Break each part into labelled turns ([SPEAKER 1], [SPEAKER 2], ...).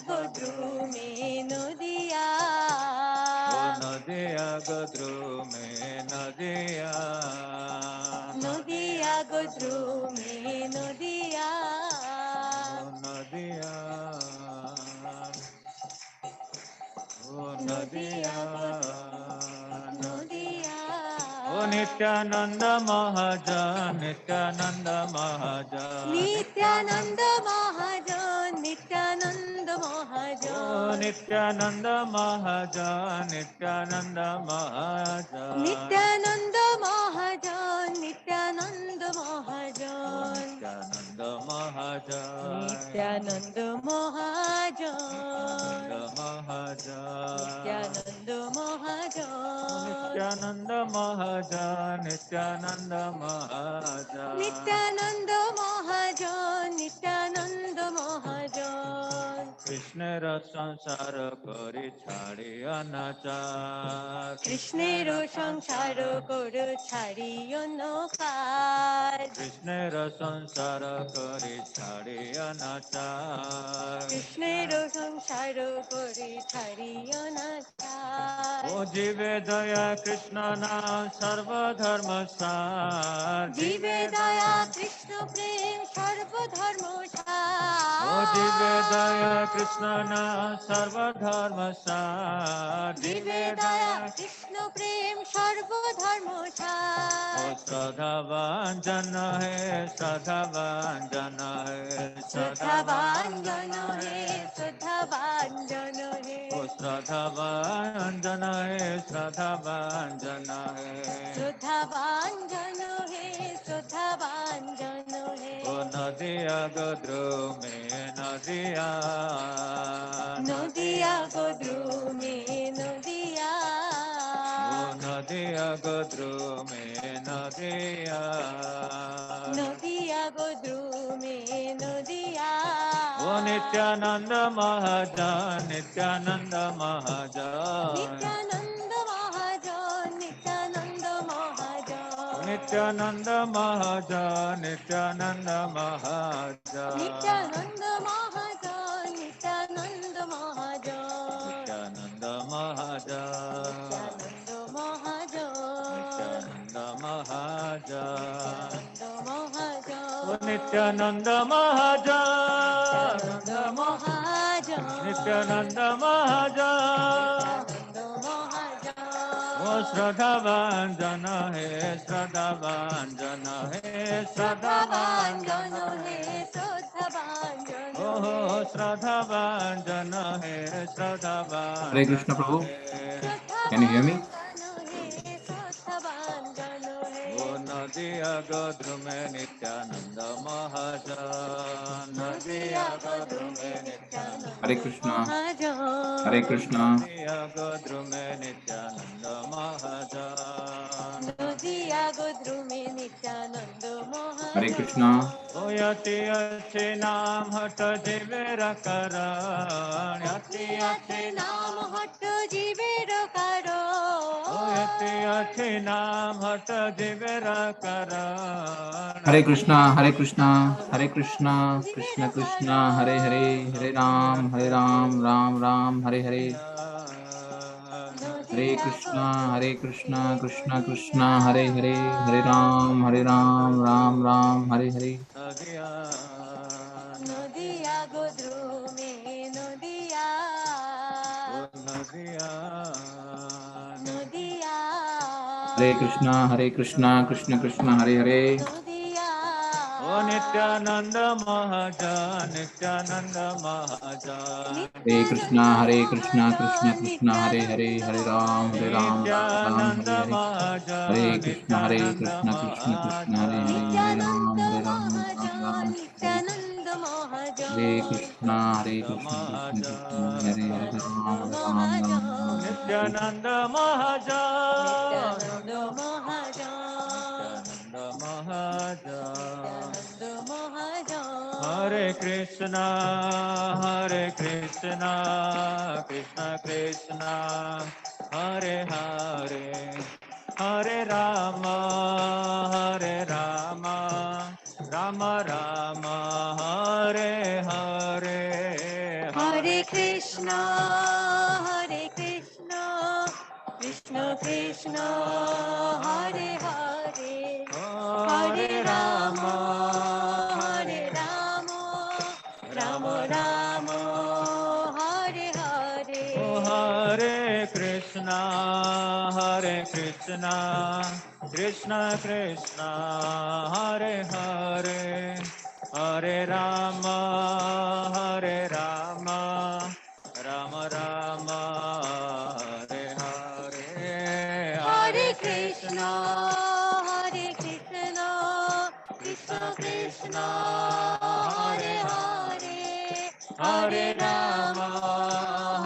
[SPEAKER 1] গো দ্রুমে নদিয়া,
[SPEAKER 2] ও নদিয়া গো দ্রুমে নদিয়া,
[SPEAKER 1] নদিয়া গো দ্রুমে নদিয়া,
[SPEAKER 2] ও নদিয়া, ও
[SPEAKER 1] নদিয়া
[SPEAKER 2] নদিয়া,
[SPEAKER 1] গো নদিয়া।
[SPEAKER 2] ও নিত্যানন্দ মহাজন, নিত্যানন্দ মহাজন,
[SPEAKER 1] নিত্যানন্দ মহাজন, নিত্যানন্দ
[SPEAKER 2] ও
[SPEAKER 1] মহাজন,
[SPEAKER 2] নিত্যানন্দ মহাজন, নিত্যানন্দ মহাজন,
[SPEAKER 1] নিত্যানন্দ মহাজন, নিত্যানন্দ
[SPEAKER 2] ও
[SPEAKER 1] মহাজন,
[SPEAKER 2] নিত্যানন্দ মহাজন,
[SPEAKER 1] নিত্যানন্দ মহাজন,
[SPEAKER 2] নিত্যানন্দ মহাজন,
[SPEAKER 1] নিত্যানন্দ মহাজন,
[SPEAKER 2] নিত্যানন্দ মহাজন, নিত্যানন্দ মহাজন,
[SPEAKER 1] নিত্যানন্দ মহাজন, নিত্যানন্দ মহাজন।
[SPEAKER 2] কৃষ্ণের সংসার করে ছাড়িয়া নাচার,
[SPEAKER 1] কৃষ্ণের সংসার করো ছাড়িও নকার,
[SPEAKER 2] কৃষ্ণের সংসার করে ছাড়িয়া নাচার,
[SPEAKER 1] কৃষ্ণের সংসার করে ছাড়িও নকার।
[SPEAKER 2] ও জীবে দয়া কৃষ্ণ নাম সর্বধর্ম সার,
[SPEAKER 1] জীবে দয়া কৃষ্ণ প্রেম সর্বধর্ম
[SPEAKER 2] ও জীবে
[SPEAKER 1] সার,
[SPEAKER 2] দয়া কৃষ্ণ নাম সর্বধর্ম সার,
[SPEAKER 1] জীবে দয়া কৃষ্ণ প্রেম সর্বধর্ম
[SPEAKER 2] ও
[SPEAKER 1] সার।
[SPEAKER 2] শ্রদ্ধাবান জন হে, শ্রদ্ধাবান জন হে,
[SPEAKER 1] শ্রদ্ধাবান জন হে, শ্রদ্ধাবান জন হে,
[SPEAKER 2] ও শ্রদ্ধাবান জন হে, শ্রদ্ধাবান জন হে,
[SPEAKER 1] শ্রদ্ধাবান জন হে, শ্রদ্ধাবান জন হে।
[SPEAKER 2] ও নদিয়া গো দ্রুমে নদিয়া,
[SPEAKER 1] নদিয়া গো দ্রুমে নদিয়া,
[SPEAKER 2] ও নদিয়া গো দ্রুমে নদিয়া,
[SPEAKER 1] নদিয়া গো দ্রুমে নদিয়া।
[SPEAKER 2] ও নিত্যানন্দ মহাজন, নিত্যানন্দ মহাজন,
[SPEAKER 1] নিত্যানন্দ মহাজন, নিত্যানন্দ মহাজন,
[SPEAKER 2] নিত্যানন্দ মহাজন, নিত্যানন্দ মহাজন,
[SPEAKER 1] নিত্যানন্দ মহাজন, নিত্যানন্দ মহাজন,
[SPEAKER 2] নিত্যানন্দ মহাজন,
[SPEAKER 1] নিত্যানন্দ মহাজন,
[SPEAKER 2] নিত্যানন্দ মহাজন,
[SPEAKER 1] নিত্যানন্দ
[SPEAKER 2] ও
[SPEAKER 1] মহাজন,
[SPEAKER 2] নিত্যানন্দ মহাজন,
[SPEAKER 1] নিত্যানন্দ মহাজন,
[SPEAKER 2] নিত্যানন্দ মহাজন,
[SPEAKER 1] নিত্যানন্দ মহাজন।
[SPEAKER 2] ও শ্রদ্ধাবান জন হে, শ্রদ্ধাবান জন হে, শ্রদ্ধাবান
[SPEAKER 1] শ্রদ্ধাবান
[SPEAKER 2] জন
[SPEAKER 1] জন
[SPEAKER 2] হে,
[SPEAKER 1] হে, শ্রদ্ধাবান জন
[SPEAKER 2] ও
[SPEAKER 1] হে,
[SPEAKER 2] শ্রদ্ধাবান জন হে, শ্রদ্ধাবান
[SPEAKER 3] Hare
[SPEAKER 2] John
[SPEAKER 3] Krishna Prabhu.
[SPEAKER 2] Hey,
[SPEAKER 3] Can you hear
[SPEAKER 1] শ্রদ্ধাবান
[SPEAKER 3] me?
[SPEAKER 1] John hey, শ্রদ্ধাবান John hey.
[SPEAKER 2] O Nadia go দ্রুমে Nityananda Mahajan, Nadia
[SPEAKER 1] Nadia
[SPEAKER 2] go
[SPEAKER 1] go
[SPEAKER 2] দ্রুমে
[SPEAKER 1] দ্রুমে
[SPEAKER 2] Nityananda,
[SPEAKER 3] Hare
[SPEAKER 1] Nityananda
[SPEAKER 3] Krishna. Hare
[SPEAKER 1] Mahajan,
[SPEAKER 3] Krishna.
[SPEAKER 2] Nadia go দ্রুমে Nityananda Mahajan,
[SPEAKER 1] Nadia go দ্রুমে Nityananda
[SPEAKER 3] Hare
[SPEAKER 1] Mahajan.
[SPEAKER 3] Krishna.
[SPEAKER 2] ও অতি আছে নাম হট জীবের কারণ, অতি আছে
[SPEAKER 1] নাম
[SPEAKER 2] নাম,
[SPEAKER 1] হট্ট জীবের কারণ,
[SPEAKER 2] ও অতি আছে নাম হট জীবের কারণ,
[SPEAKER 3] Hare
[SPEAKER 2] অতি
[SPEAKER 3] Krishna. Hare
[SPEAKER 2] আছে
[SPEAKER 3] Krishna. Hare Krishna.
[SPEAKER 1] জীবের
[SPEAKER 3] Krishna Krishna. Hare Hare. Hare
[SPEAKER 1] কারণ।
[SPEAKER 3] Ram. Hare Ram. Ram Ram. Hare Hare. Hare
[SPEAKER 1] Nadia গো
[SPEAKER 3] Krishna. Hare
[SPEAKER 1] দ্রুমে
[SPEAKER 3] Krishna. Krishna Krishna.
[SPEAKER 1] Nadia,
[SPEAKER 3] Hare Hare. Hare Ram. Hare Ram. Ram Ram. Hare Hare.
[SPEAKER 2] Nadia,
[SPEAKER 1] Nadia গো দ্রুমে নদিয়া,
[SPEAKER 2] ও Nadia,
[SPEAKER 1] Nadia,
[SPEAKER 3] Hare Krishna. Hare Krishna. Krishna Krishna. Hare Hare.
[SPEAKER 1] Nadia.
[SPEAKER 2] ও নিত্যানন্দ মহাজন, নিত্যানন্দ মহাজন,
[SPEAKER 3] Hare Krishna.
[SPEAKER 1] Nityananda
[SPEAKER 3] Hare Krishna. Krishna
[SPEAKER 1] মহাজন,
[SPEAKER 3] Krishna. Hare Hare.
[SPEAKER 1] Nityananda
[SPEAKER 3] Hare Ram. Hare Ram.
[SPEAKER 1] মহাজন,
[SPEAKER 3] Ram Ram.
[SPEAKER 2] Nityananda
[SPEAKER 3] Hare Hare. Hare
[SPEAKER 2] মহাজন,
[SPEAKER 3] Krishna. Hare
[SPEAKER 2] Nityananda
[SPEAKER 3] Krishna. Krishna Krishna. Hare Hare.
[SPEAKER 2] মহাজন,
[SPEAKER 3] Hare Ram.
[SPEAKER 1] Nityananda
[SPEAKER 3] Hare Ram. Ram
[SPEAKER 1] মহাজন,
[SPEAKER 3] Ram. Hare
[SPEAKER 1] Nityananda
[SPEAKER 3] Hare
[SPEAKER 1] মহাজন,
[SPEAKER 3] Krishna. Hare
[SPEAKER 2] Nityananda
[SPEAKER 3] Krishna. Krishna Krishna. Hare Hare.
[SPEAKER 2] মহাজন,
[SPEAKER 3] Hare
[SPEAKER 1] Nityananda
[SPEAKER 3] Ram. Hare Ram. Ram
[SPEAKER 1] মহাজন,
[SPEAKER 3] Ram. Hare
[SPEAKER 2] Nityananda মহাজন,
[SPEAKER 1] নিত্যানন্দ মহাজন,
[SPEAKER 2] নিত্যানন্দ মহাজন,
[SPEAKER 1] নিত্যানন্দ মহাজন।
[SPEAKER 2] হরে কৃষ্ণ, হরে কৃষ্ণ, কৃষ্ণ কৃষ্ণ, হরে হরে, হরে রাম, হরে রাম, রাম রাম, হরে হরে,
[SPEAKER 1] হরে Hare Krishna, Krishna Krishna, Hare Hare, Hare Rama, Hare Rama, Rama Rama, Hare Hare.
[SPEAKER 2] Hare Krishna, Krishna Krishna, Hare Hare, Hare Rama, Hare Rama, Rama Rama, Hare Hare.
[SPEAKER 1] Hare Krishna, Krishna Krishna, Hare Hare, Hare Rama,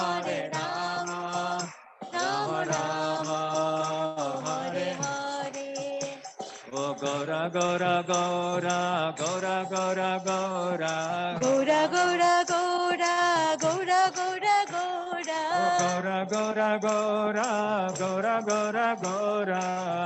[SPEAKER 1] Hare Rama, Rama Rama, Hare Hare.
[SPEAKER 2] O Gora Gora Gora, Gora Gora Gora,
[SPEAKER 1] Gora Gora Gora, Gora Gora Gora.
[SPEAKER 2] Gora Gora Gora, Gora Gora Gora.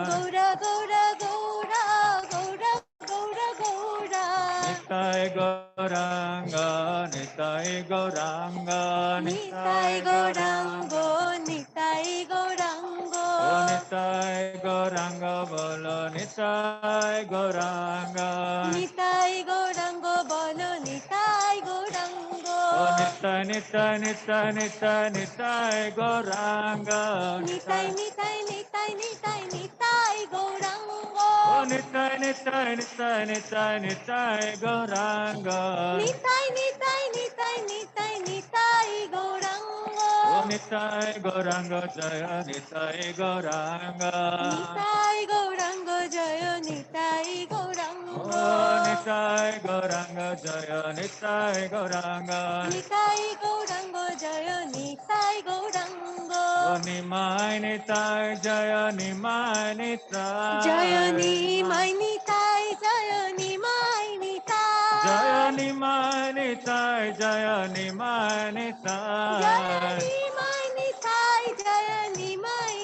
[SPEAKER 1] Gora Gora Gora, Gora Gora Gora.
[SPEAKER 2] Nitai Gauranga, Nitai Gauranga,
[SPEAKER 1] Nitai Gaurango, Nitai Gaurango.
[SPEAKER 2] O Nitai Gauranga, Bolo Nitai Gauranga.
[SPEAKER 1] Nitai Gaurango, bolo Nitai Gaurango.
[SPEAKER 2] O Nitai Nitai Nitai Nitai Nitai Gauranga.
[SPEAKER 1] Nitai Nitai Nitai Nitai Nitai Gaurango.
[SPEAKER 2] O Nitai Nitai Nitai Nitai Nitai Gauranga.
[SPEAKER 1] Nitai Nitai Nitai Nitai Nitai Gaurango.
[SPEAKER 2] O Nitai Gauranga Jaya Nitai Gauranga.
[SPEAKER 1] Nitai Gaurango Jaya Nitai Gaurango.
[SPEAKER 2] O Nitai Gauranga Jaya Nitai Gauranga.
[SPEAKER 1] Nitai Gaurango Jaya Nitai Gaurango.
[SPEAKER 2] O Nimai Nitai Jaya Nimai Nitai.
[SPEAKER 1] Jaya Nimai Nitai Jaya Nimai Nitai.
[SPEAKER 2] Jaya Nimai Nitai Jaya Nimai Nitai.
[SPEAKER 1] Jaya Nimai Nitai Jaya Nimai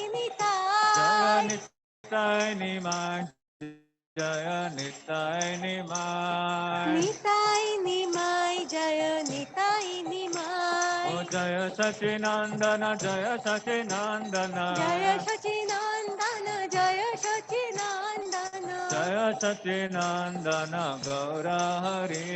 [SPEAKER 2] Jaya
[SPEAKER 1] Nitai.
[SPEAKER 2] Nitai Nimai Jaya Nitai Nimai.
[SPEAKER 1] Nitai Nimai Jaya Nitai Nimai.
[SPEAKER 2] O Jaya Sachinandana Jaya Sachinandana.
[SPEAKER 1] Jaya Sachinandana Jaya Sachinandana.
[SPEAKER 2] Jaya Sachinandana Gaura Hari.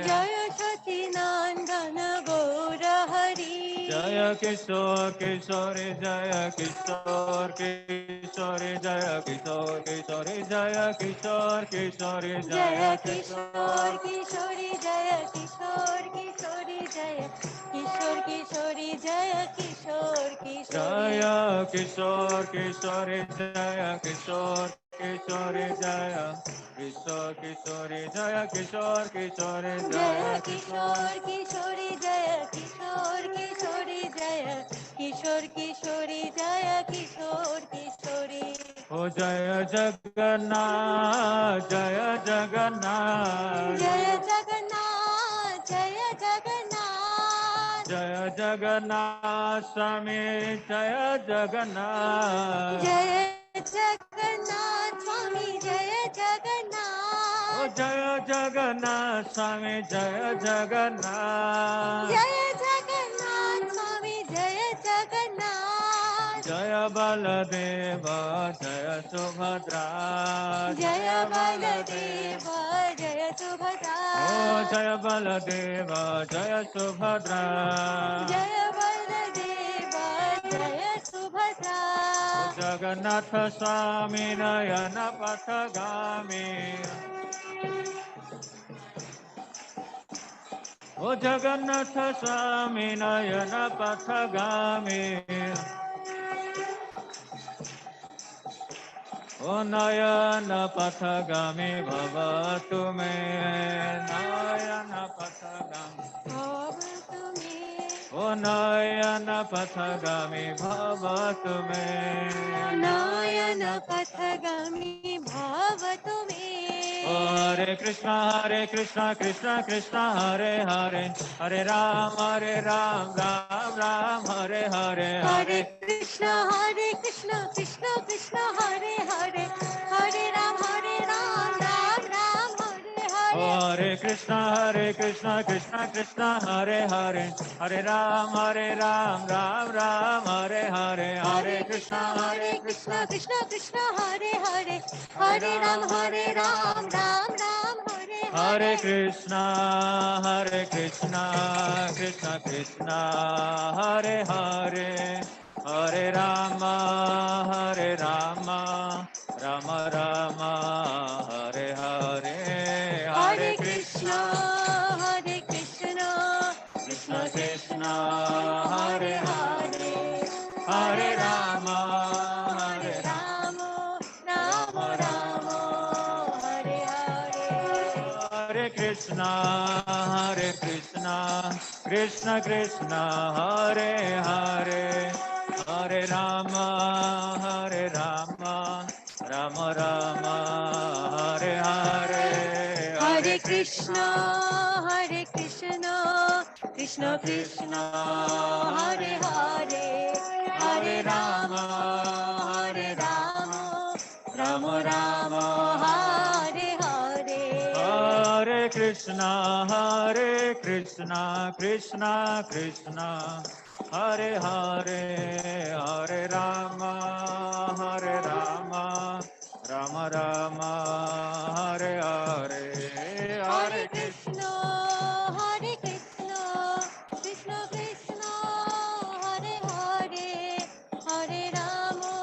[SPEAKER 1] Jaya Sachinandana Gaura Hari.
[SPEAKER 2] Jaya Kishore Kishore Jaya Kishore Kishore Jaya Kishore Kishore Jaya Kishore Kishore
[SPEAKER 1] Jaya Kishore Kishori Jaya Kishore Kishori Jaya Kishore Kishori Jaya Kishore Kishori.
[SPEAKER 2] Jaya Kishore Kishore Jaya Kishore Kishore Jaya Kishore Kishore Jaya Kishore Kishore
[SPEAKER 1] Jaya Kishore Kishori Jaya Kishore Kishori Jaya Kishore Kishori Jaya Kishore Kishori.
[SPEAKER 2] O Jaya Jagannath Jaya Jagannath
[SPEAKER 1] Jaya Jagannath Jaya Jagannath.
[SPEAKER 2] Jaya Jagannath Swami Jaya Jagannath.
[SPEAKER 1] Jaya Jagannath Swami Jaya Jagannath.
[SPEAKER 2] O Jaya Jagannath Swami Jaya Jagannath.
[SPEAKER 1] Jaya Jagannath Swami Jaya Jagannath.
[SPEAKER 2] Jaya Baladeva Jaya Subhadra.
[SPEAKER 1] Jaya Baladeva Jaya Subhadra.
[SPEAKER 2] Oh Jaya Baladeva Jaya Subhadra.
[SPEAKER 1] Jaya Baladeva Jaya Subhadra.
[SPEAKER 2] Jagannath Swami Nayana Pathagami. O Jagannath Swami Nayana Pathagami. O Nayana Pathagami Bhavatu Me. Nayana Pathagami. O Nayana Pathagami Bhavatu Me.
[SPEAKER 1] Nayana Pathagami Bhavatu Me.
[SPEAKER 2] Hare Krishna, Krishna Krishna, Hare Hare, Hare Ram, Ram Ram, Hare Hare,
[SPEAKER 1] Hare Krishna, Krishna Krishna, Hare Hare, Hare Ram, Ram Ram, Hare Hare.
[SPEAKER 2] Hare Krishna, Krishna Krishna, Hare Hare, Hare Ram, Ram Ram, Hare Hare, Hare Krishna,
[SPEAKER 1] Krishna Krishna Krishna Hare Hare,
[SPEAKER 2] Hare
[SPEAKER 1] Hare Ram,
[SPEAKER 2] Ram,
[SPEAKER 1] Ram Ram, Hare
[SPEAKER 2] Hare
[SPEAKER 1] Hare.
[SPEAKER 2] Krishna, Krishna Krishna, Hare Hare, Hare Rama, Rama Rama, Hare Hare, Hare
[SPEAKER 1] Hare Krishna,
[SPEAKER 2] Krishna,
[SPEAKER 1] Hare Krishna,
[SPEAKER 2] Krishna
[SPEAKER 1] Krishna
[SPEAKER 2] Krishna,
[SPEAKER 1] Krishna,
[SPEAKER 2] Hare
[SPEAKER 1] Hare
[SPEAKER 2] Hare,
[SPEAKER 1] Hare,
[SPEAKER 2] Hare
[SPEAKER 1] Hare
[SPEAKER 2] Rama,
[SPEAKER 1] Rama, Hare Rama, Rama Rama, Hare Hare.
[SPEAKER 2] Hare Krishna, Krishna Krishna, Hare Hare, Hare Rama, Rama Rama, Hare Hare,
[SPEAKER 1] Hare
[SPEAKER 2] Hare
[SPEAKER 1] Krishna,
[SPEAKER 2] Krishna,
[SPEAKER 1] Hare Krishna, Krishna Krishna, Hare Hare, Hare Rama, Hare Rama, Rama Rama, Hare Hare.
[SPEAKER 2] Hare Krishna, Krishna Krishna, Hare Hare, Hare Rama, Rama Rama, Hare Hare,
[SPEAKER 1] Hare
[SPEAKER 2] Hare Krishna.
[SPEAKER 1] Krishna, Hare Krishna, Krishna Krishna, Hare Hare, Hare Rama,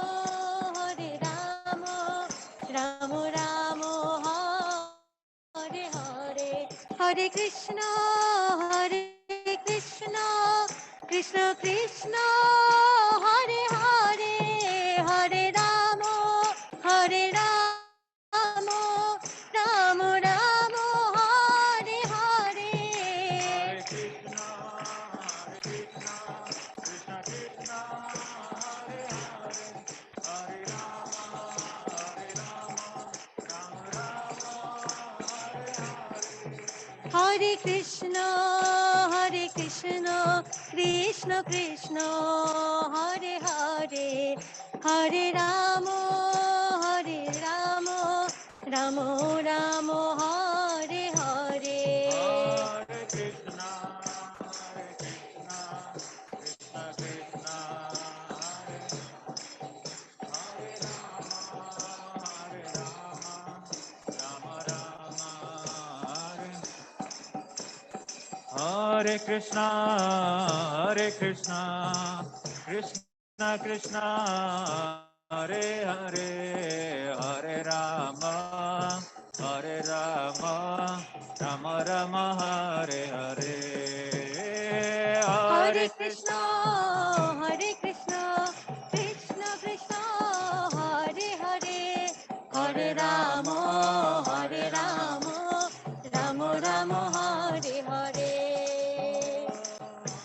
[SPEAKER 1] Hare Rama, Rama Rama, Hare Hare, Hare Krishna, Hare Krishna, Krishna Krishna, Hare Hare, Hare Rama, Hare Rama, Rama Rama, Hare Hare.
[SPEAKER 2] Hare Krishna, Krishna Krishna, Hare Hare, Hare Rama, Rama Rama, Hare Hare.
[SPEAKER 1] Hare Krishna, Hare Krishna, Krishna Krishna, Hare Hare, Hare Rama, Hare Rama, Rama Rama, Hare Hare.
[SPEAKER 2] Hare Krishna, Krishna Krishna, Hare Rama, Rama Rama, Hare Krishna, Krishna Krishna, Hare Hare, Hare Rama, Rama Rama, Hare Hare,
[SPEAKER 1] Hare
[SPEAKER 2] Hare
[SPEAKER 1] Krishna,
[SPEAKER 2] Krishna.
[SPEAKER 1] Hare Krishna, Krishna Krishna, Hare Hare, Hare
[SPEAKER 2] Hare
[SPEAKER 1] Rama,
[SPEAKER 2] Rama,
[SPEAKER 1] Hare
[SPEAKER 2] Hare
[SPEAKER 1] Rama,
[SPEAKER 2] Rama,
[SPEAKER 1] Rama
[SPEAKER 2] Rama
[SPEAKER 1] Rama,
[SPEAKER 2] Rama,
[SPEAKER 1] Hare Hare.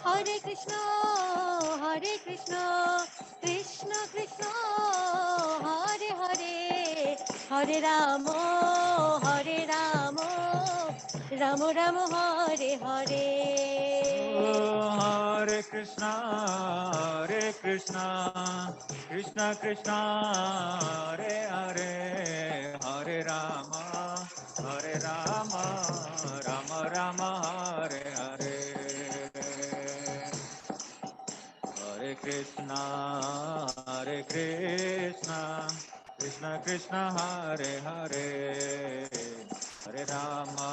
[SPEAKER 1] Hare Krishna, Hare Krishna, Krishna Krishna, Hare Hare, Hare Rama, Hare Rama, Rama Rama, Hare Hare.
[SPEAKER 2] Hare Krishna, Krishna Krishna, Hare Hare, Hare Rama, Rama Rama, Hare Hare. Hare Krishna, Krishna Krishna, Hare Hare, Hare Rama,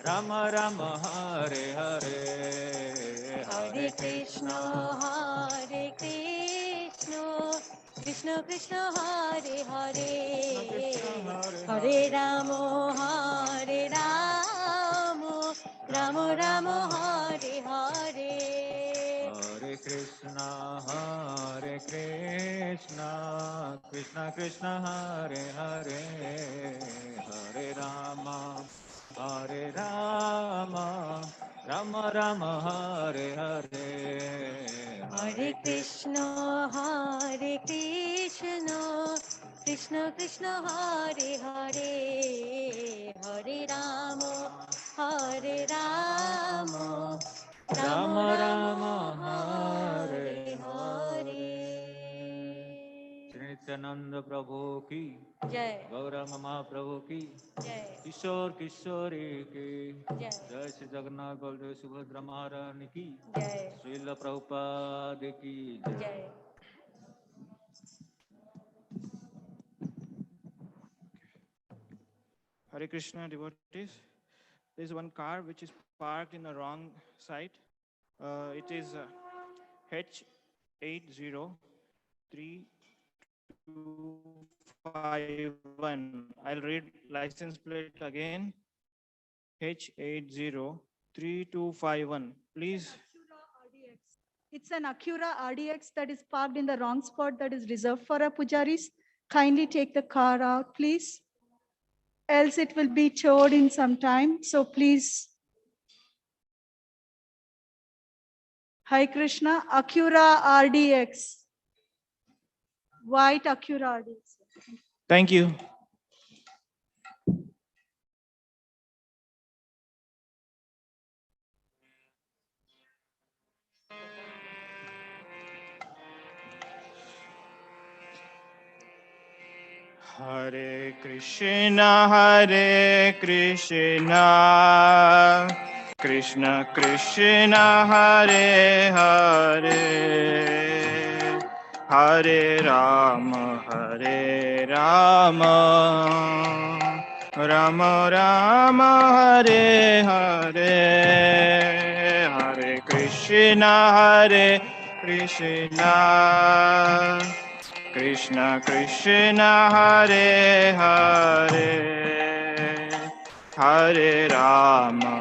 [SPEAKER 2] Rama Rama, Hare Hare,
[SPEAKER 1] Hare
[SPEAKER 2] Hare
[SPEAKER 1] Krishna,
[SPEAKER 2] Krishna.
[SPEAKER 1] Hare Krishna, Krishna Krishna, Hare
[SPEAKER 2] Krishna Krishna,
[SPEAKER 1] Hare,
[SPEAKER 2] Hare
[SPEAKER 1] Hare
[SPEAKER 2] Hare,
[SPEAKER 1] Ramo, Hare Ramo, Ramo
[SPEAKER 2] Rama
[SPEAKER 1] Ramo,
[SPEAKER 2] Rama,
[SPEAKER 1] Hare Hare.
[SPEAKER 2] Hare Krishna, Krishna Krishna, Hare Hare, Hare Rama, Rama Rama, Hare Hare,
[SPEAKER 1] Hare
[SPEAKER 2] Hare Krishna.
[SPEAKER 1] Krishna, Hare Krishna, Krishna Krishna, Hare Hare, Hare Ramo, Hare Ramo, Ramo
[SPEAKER 2] Rama
[SPEAKER 1] Ramo,
[SPEAKER 2] Rama,
[SPEAKER 1] Hare
[SPEAKER 2] Hare
[SPEAKER 1] Hare.
[SPEAKER 2] Hare. Shri Nityananda Prabhu ki
[SPEAKER 1] जय
[SPEAKER 2] गौरांग महाप्रभु की
[SPEAKER 1] जय
[SPEAKER 2] किशोर किशोरी की
[SPEAKER 1] जय
[SPEAKER 2] जय श्री जगन्नाथ बलदेव सुभद्रा महारानी की
[SPEAKER 1] जय
[SPEAKER 2] श्रील प्रभुपाद की जय।
[SPEAKER 1] जय
[SPEAKER 4] Hare Krishna devotees. There is one car which is parked in the wrong side. It is H803251. I'll read license plate again. H803251. Please.
[SPEAKER 5] It's an Acura RDX that is parked in the wrong spot that is reserved for our pujaris. Kindly take the car out, please. Else it will be towed in some time. So please. Hare Krishna, Acura RDX. White Acura RDX.
[SPEAKER 4] Thank you. Hare Krishna, Krishna Krishna, Hare Hare, Hare Rama, Rama Rama, Hare Hare, Hare Krishna, Krishna Krishna, Hare Hare, Hare Rama,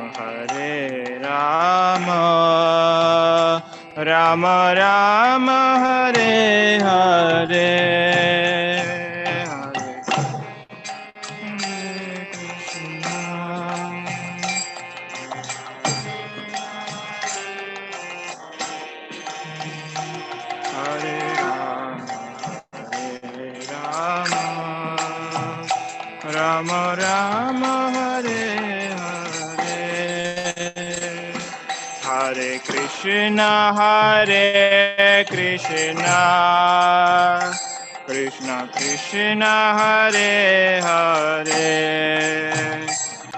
[SPEAKER 4] Rama Rama, Hare Hare, Hare Krishna. Hare Rama, Rama Rama, Hare Hare, Hare Krishna, Krishna Krishna, Hare Hare,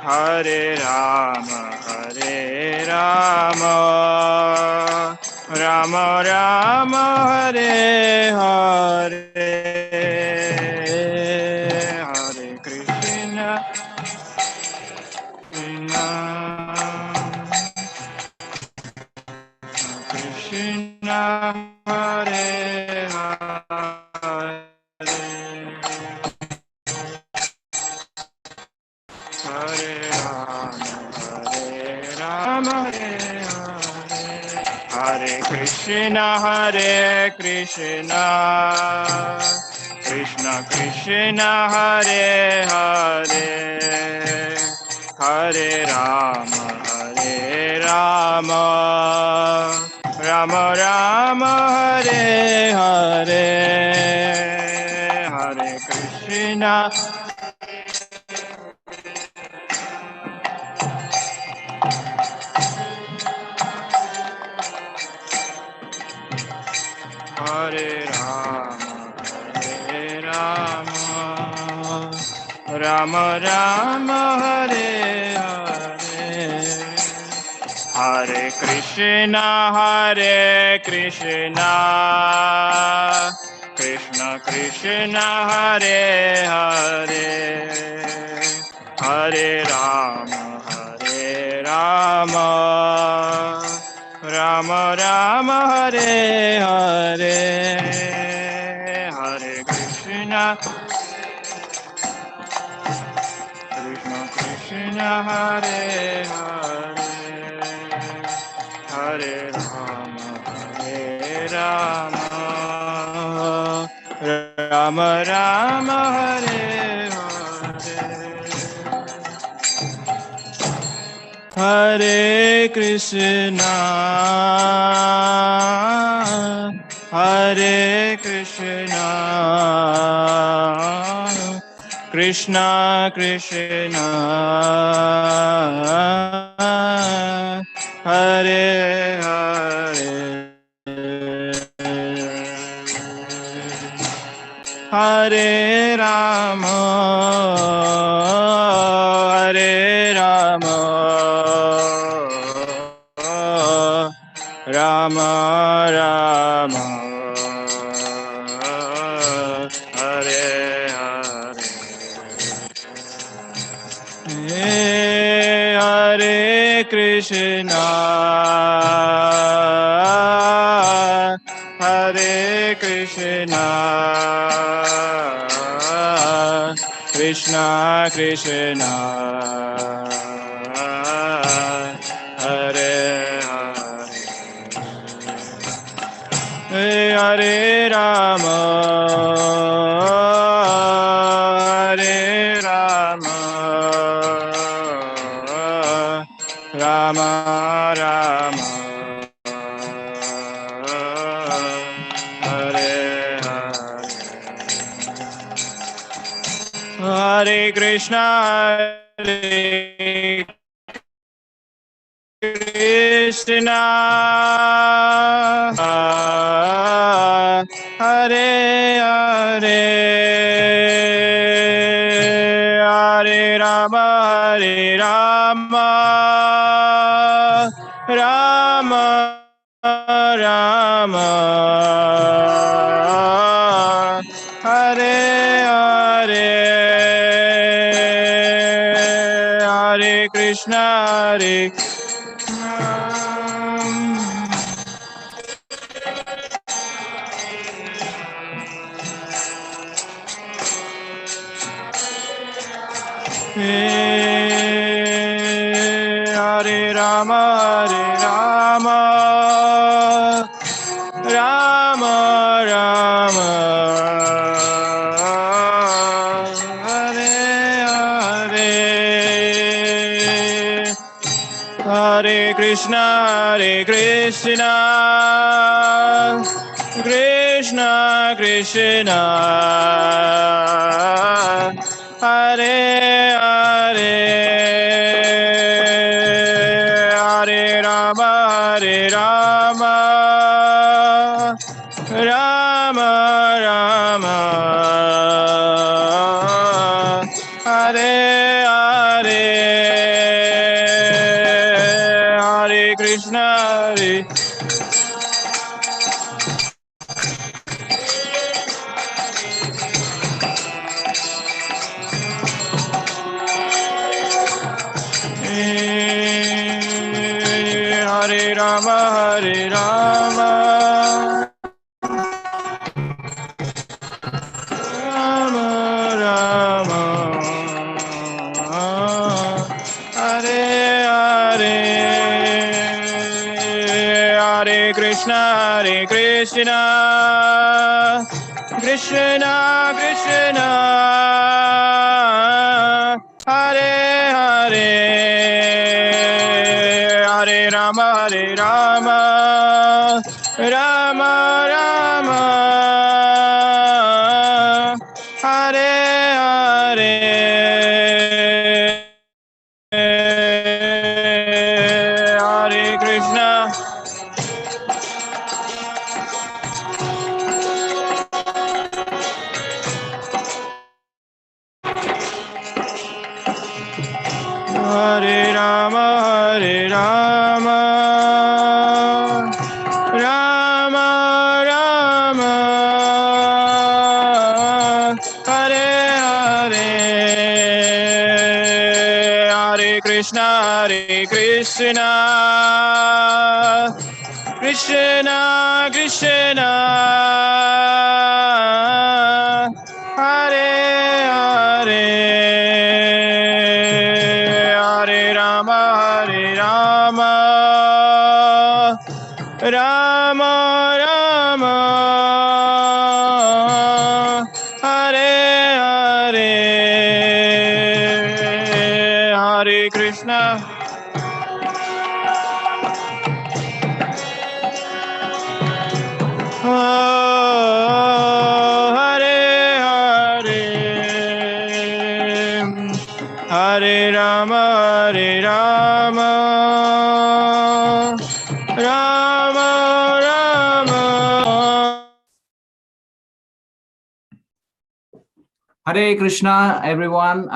[SPEAKER 4] Hare Rama, Rama Rama, Hare Hare, Hare Krishna, Krishna, Hare Hare, Hare Rama, Hare Hare, Hare Krishna, Krishna Krishna, Hare Hare, Hare Rama, Rama Rama, Hare Hare, Hare Krishna, Hare Rama, Rama Rama, Hare Hare, Hare Krishna, Krishna Krishna, Hare Hare, Hare Rama, Rama Rama, Hare Hare, Hare Krishna, Krishna Krishna, Hare Hare, Hare Rama, Rama Rama, Hare Hare, Hare Krishna, Krishna Krishna, Hare Hare, Hare Rama, Hare Rama, Rama Rama, Hare Hare. Hare Krishna, Hare Krishna, Krishna Krishna, Hare Hare, Hare Rama, Hare Rama, Rama Rama, Hare Hare. Hare Krishna, Hare Krishna, Hare Hare, Hare Rama, Hare Rama, Rama Rama, Hare Hare, Hare Krishna, Hare Hare Rama, Hare Rama, Rama Rama, Hare Hare, Hare Krishna, Hare Krishna, Krishna Krishna, Hare Hare, Hare Rama, Hare Rama, Rama Rama, Hare Hare, Hare Krishna, Hare Hare Rama, Hare Rama, Rama Rama, Hare Hare, Hare Krishna, Hare Krishna, Krishna Krishna, Hare Hare, Hare Rama, Hare Rama, Rama Rama, Hare Hare, Hare Krishna, Hare Rama, Hare Rama, Rama Rama, Hare Hare, Hare Krishna, Hare Krishna, Krishna Krishna, Hare Hare, Hare Rama, Hare Rama, Rama Rama, Hare Hare, Hare Krishna, Hare Hare, Hare Rama, Hare Rama, Rama Rama.
[SPEAKER 3] Hare Krishna, everyone.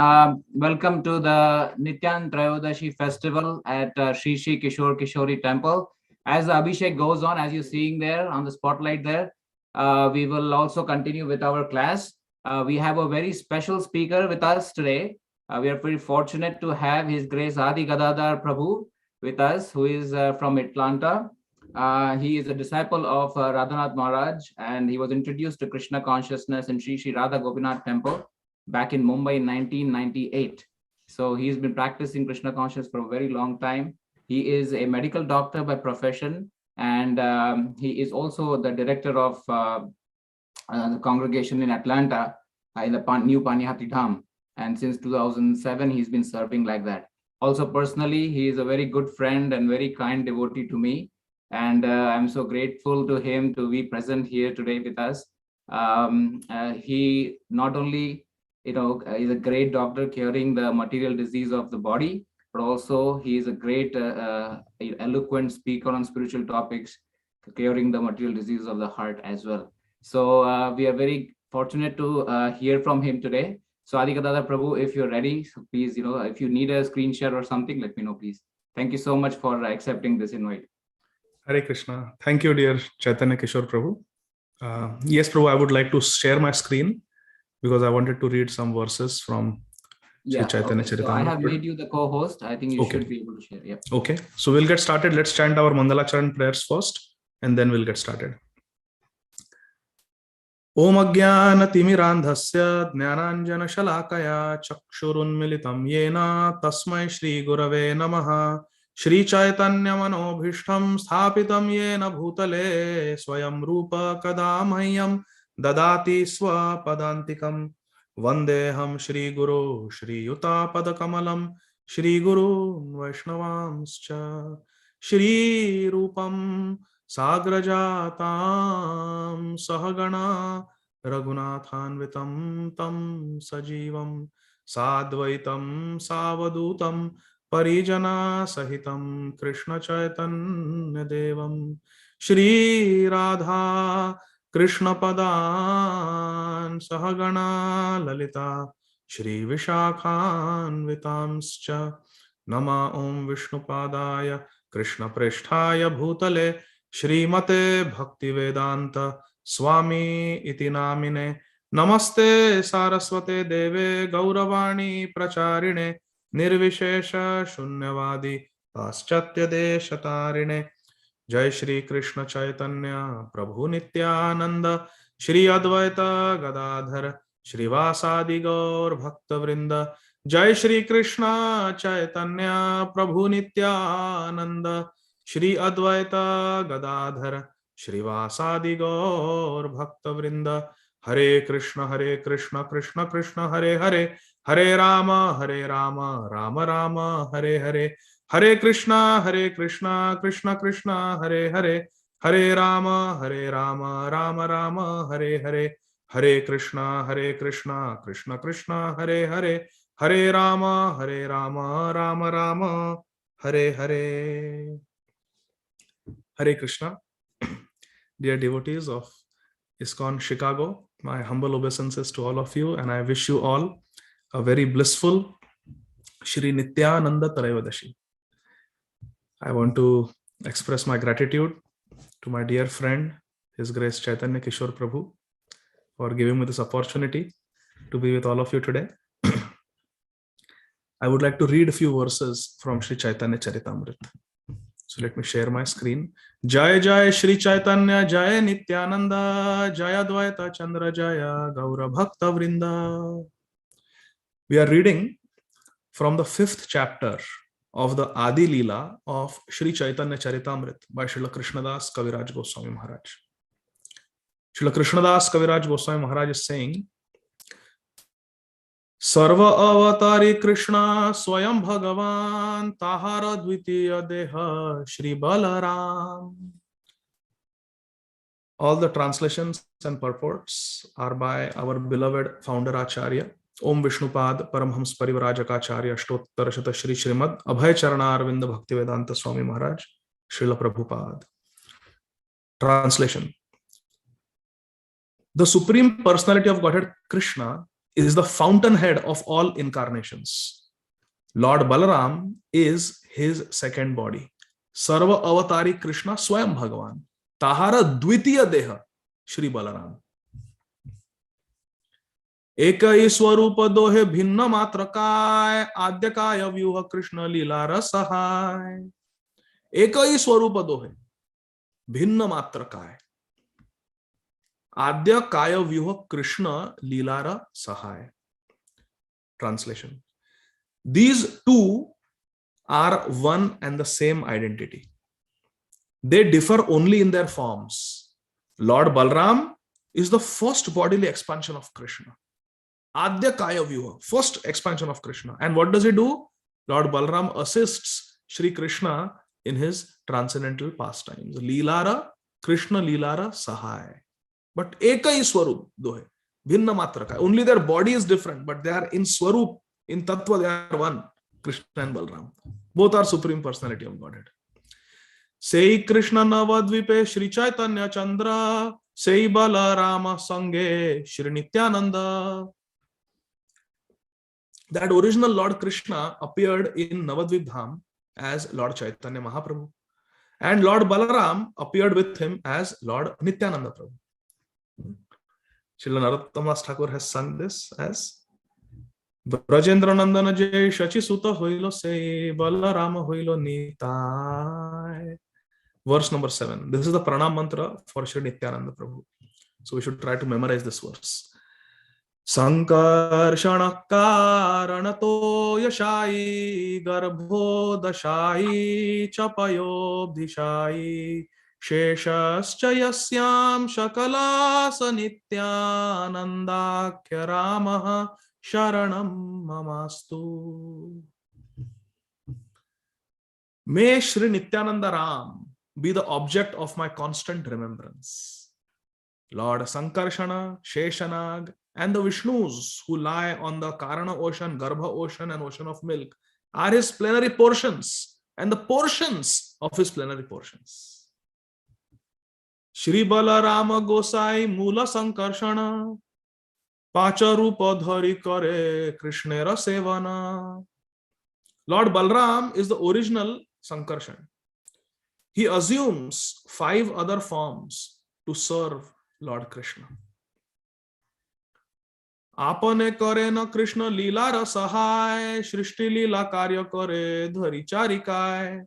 [SPEAKER 3] Welcome to the Nityananda Trayodashi festival at Sri Sri Kishore Kishori Temple. As the Abhishek goes on, as you're seeing there on the spotlight there, we will also continue with our class. We have a very special speaker with us today. We are very fortunate to have His Grace Adi Gadadhar Prabhu with us, who is from Atlanta. He is a disciple of Radhanath Maharaj, and he was introduced to Krishna consciousness in Sri Sri Radha Gopinath Temple back in Mumbai in 1998. So he's been practicing Krishna consciousness for a very long time. He is a medical doctor by profession, and he is also the director of the congregation in Atlanta in the new Panihati Dham. And since 2007, he's been serving like that. Also, personally, he is a very good friend and very kind devotee to me. And I'm so grateful to him to be present here today with us. He not only is a great doctor curing the material disease of the body, but also he is a great eloquent speaker on spiritual topics, curing the material disease of the heart as well. So we are very fortunate to hear from him today. So Adi Gadadhar Prabhu, if you're ready, so please, if you need a screen share or something, let me know, please. Thank you so much for accepting this invite.
[SPEAKER 6] Hare Krishna. Thank you, dear Chaitanya Kishore Prabhu. Yes, Prabhu, I would like to share my screen because I wanted to read some verses from Sri Chaitanya Charitamrita.
[SPEAKER 3] So I have made you the co-host. I think you should be able to share. Yeah.
[SPEAKER 6] Okay. So we'll get started. Let's chant our Mangalacharan prayers first, and then we'll get started. Om Ajnana Timirandhasya Jnananjana Shalakaya Chakshurunmilitam Yena Tasmai Shri Gurave Namaha Shri Chaitanya Manobhishtam Sthapitam Yena Bhutale Swayam Rupa Kadamahyam Dadati Swapadantikam Vandeham Shri Guru Shri Yuta Padakamalam Shri Guru Vaishnavamscha Shri Rupam Sagrajatam Sahagana Raghunathanvitam Tam Sajivam Sadvaitam Savadutam Parijana Sahitam Krishna Chaitanya Devam Shri Radha Krishna Padan Sahagana Lalita Shri Vishakhan Vitamscha Nama Om Vishnu Padaya Krishna Prishthaya Bhutale Shrimate Bhaktivedanta Swami iti namine Namaste Saraswate Deve Gauravani Pracharine Nirvishesha Shunyavadi Paschatya Deshatarine Jai Shri Krishna Chaitanya Prabhu Nityananda Shri Advaita Gadadhar Shri Vasadi Gaur Bhakta Vrinda Jai Shri Krishna Chaitanya Prabhu Nityananda Shri Advaita Gadadhar Shri Vasadi Gaur Bhakta Vrinda Hare Krishna Krishna Krishna Hare Hare Hare Rama Rama Rama Hare Hare Hare Krishna Krishna Krishna Hare Hare Hare Rama Rama Rama Hare Hare Hare Krishna Krishna Krishna Hare Hare Hare Rama Rama Rama Hare Hare. Hare Krishna. Dear devotees of ISKCON Chicago, my humble obeisances to all of you, and I wish you all a very blissful Shri Nityananda Trayodashi. I want to express my gratitude to my dear friend, His Grace Chaitanya Kishore Prabhu, for giving me this opportunity to be with all of you today. I would like to read a few verses from Sri Chaitanya Charitamrita. So let me share my screen. Jai Jai Shri Chaitanya Jai Nityananda Jaya Dvaita Chandra Jaya Gaura Bhakta Vrinda. We are reading from the 5th chapter of the Adi Leela of Sri Chaitanya Charitamrita by Srila Krishnadas Kaviraj Goswami Maharaj. Srila Krishnadas Kaviraj Goswami Maharaj is saying, Sarva avatari Krishna Swayam Bhagavan Tahara Dvitiya Deha Shri Balaram. All the translations and purports are by our beloved founder Acharya, Om Vishnupad Paramhams Parivrajaka Ashtottara Shata Shri Srimad Abhay Charana Arvinda Bhaktivedanta Swami Maharaj, Srila Prabhupada. Translation. The Supreme Personality of Godhead Krishna is the fountainhead of all incarnations. Lord Balaram is his second body. Sarva Avatari Krishna Swayam Bhagavan. Tahara Dvitiya Deha Shri Balaram. Ekai Swarupa Dohe Bhinna Matra Kai Adya Kaya Vyuha Krishna Lila Rasahai. Ekai Swarupa Dohe Bhinna Matra Kai Adya Kaya Vyuha Krishna Lilara Sahai. Translation. These two are one and the same identity. They differ only in their forms. Lord Balram is the first bodily expansion of Krishna. Adya Kaya Vyuha, first expansion of Krishna. And what does he do? Lord Balram assists Shri Krishna in his transcendental pastimes. Leelara, Krishna Leelara Sahai. But Ekai Swarup Dohe, Bhinna Matra Kai. Only their body is different, but they are in Swarup, in Tattva, they are one. Krishna and Balram. Both are Supreme Personality of Godhead. Sei Krishna Navadvipe Shri Chaitanya Chandra, Sei Balarama Sange Shri Nityananda. That original Lord Krishna appeared in Navadvip Dham as Lord Chaitanya Mahaprabhu. And Lord Balaram appeared with him as Lord Nityananda Prabhu. Srila Narottam Das Thakur has sung this as Brajendra Nandana Jai Shachi Suta Hoilo Se Balarama Hoilo Nitai. Verse number 7. This is the pranam mantra for Shri Nityananda Prabhu. So we should try to memorize this verse. Sankarshana Karanato Yashai Garbho Dashai Chapayo Dishai Sheshascha Yasyam Shakalasa Nityanandakya Ramaha Sharanam Mamastu. May Shri Nityananda Ram be the object of my constant remembrance. Lord Sankarshana, Sheshanag, and the Vishnus who lie on the Karana ocean, Garbha ocean, and ocean of milk are his plenary portions and the portions of his plenary portions. Shri Balarama Gosai Mula Sankarshana Pacharupa Dhari Kare Krishnera Sevana. Lord Balram is the original Sankarshan. He assumes 5 other forms to serve Lord Krishna. Apane kare na Krishna Leela Rasahai, Shrishti Leela Karya kare Dhari Charikai.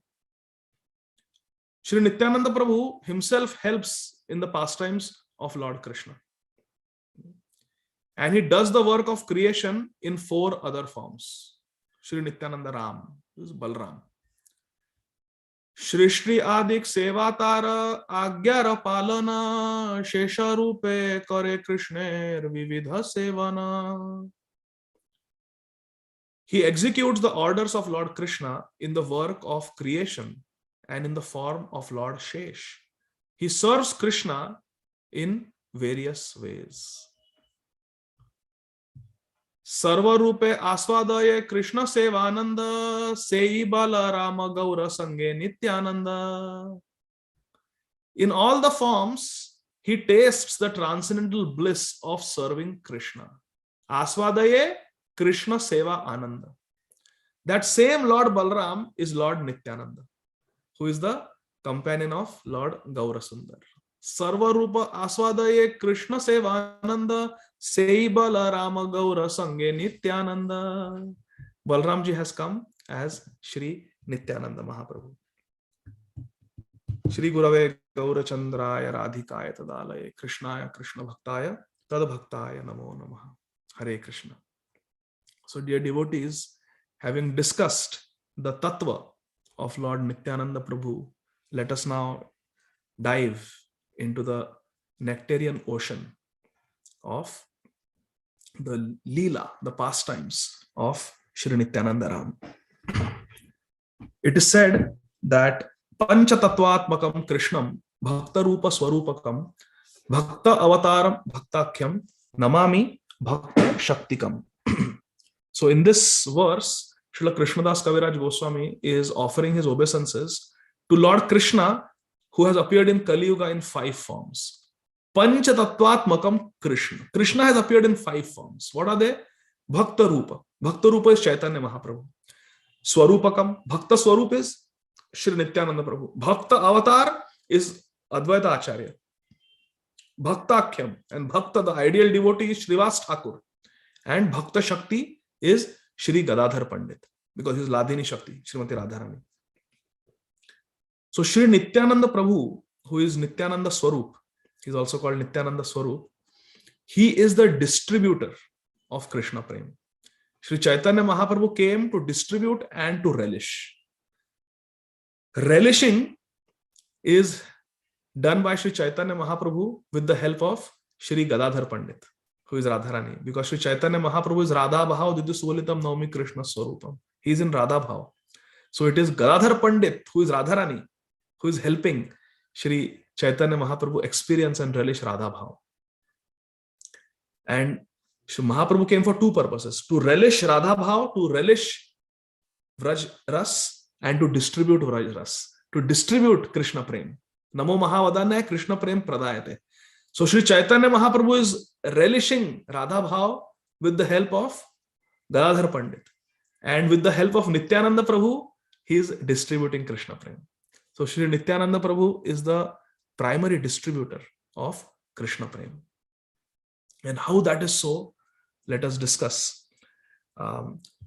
[SPEAKER 6] Shri Nityananda Prabhu himself helps in the pastimes of Lord Krishna. And he does the work of creation in 4 other forms. Shri Nityananda Ram, this is Balram. Shrishti Adik Sevatara Agyara Palana Shesha Rupe Kare Krishner Vividha Sevana. He executes the orders of Lord Krishna in the work of creation and in the form of Lord Shesh. He serves Krishna in various ways. Sarva Rupe Aswadaye Krishna Sevananda Sei Balarama Gaura Sange Nityananda. In all the forms, he tastes the transcendental bliss of serving Krishna. Aswadaye Krishna Seva Ananda. That same Lord Balaram is Lord Nityananda, who is the companion of Lord Gaurasundar. Sarva Rupa Aswadaye Krishna Sevananda Sei Balarama Gaura Sange Nityananda. Balramji has come as Shri Nityananda Mahaprabhu. Shri Gurave Gaura Chandraya Radhikaya Tadalaya Krishnaya Krishna Bhaktaya Tadbhaktaya Namo Namaha. Hare Krishna. So dear devotees, having discussed the tattva of Lord Nityananda Prabhu, let us now dive into the nectarian ocean of the Leela, the pastimes of Shri Nityananda Ram. It is said that Pancha Tattvatmakam Krishnam Bhakta Rupa Swarupakam Bhakta Avataram Bhaktakyam Namami Bhakta Shaktikam. So in this verse, Srila Krishnadas Kaviraj Goswami is offering his obeisances to Lord Krishna, who has appeared in Kali Yuga in 5 forms. Panchatattvatmakam Krishna. Krishna has appeared in 5 forms. What are they? Bhakta Rupa. Bhakta Rupa is Chaitanya Mahaprabhu. Swarupakam. Bhakta Swarup is Shri Nityananda Prabhu. Bhakta Avatar is Advaita Acharya. Bhaktakyam and Bhakta, the ideal devotee, is Srivas Thakur. And Bhakta Shakti is Shri Gadadhar Pandit, because he is Ladini Shakti, Srimati Radharani. So Shri Nityananda Prabhu, who is Nityananda Swarup, he is also called Nityananda Swarup. He is the distributor of Krishna Prem. Shri Chaitanya Mahaprabhu came to distribute and to relish. Relishing is done by Shri Chaitanya Mahaprabhu with the help of Shri Gadadhar Pandit, who is Radharani. Because Shri Chaitanya Mahaprabhu is Radha Bhav Didyu Sulitam Naumi Krishna Swarupam. He is in Radha Bhav. So it is Gadadhar Pandit, who is Radharani, who is helping Shri Chaitanya Mahaprabhu experience and relish Radha Bhav. And Shri Mahaprabhu came for 2 purposes: to relish Radha Bhav, to relish Vraj Ras, and to distribute Vraj Ras, to distribute Krishna Prem. Namo Mahavadanya Krishna Prem Pradayate. So Shri Chaitanya Mahaprabhu is relishing Radha Bhav with the help of Gadadhar Pandit. And with the help of Nityananda Prabhu, he is distributing Krishna Prem. So Shri Nityananda Prabhu is the primary distributor of Krishna Prem. And how that is so, let us discuss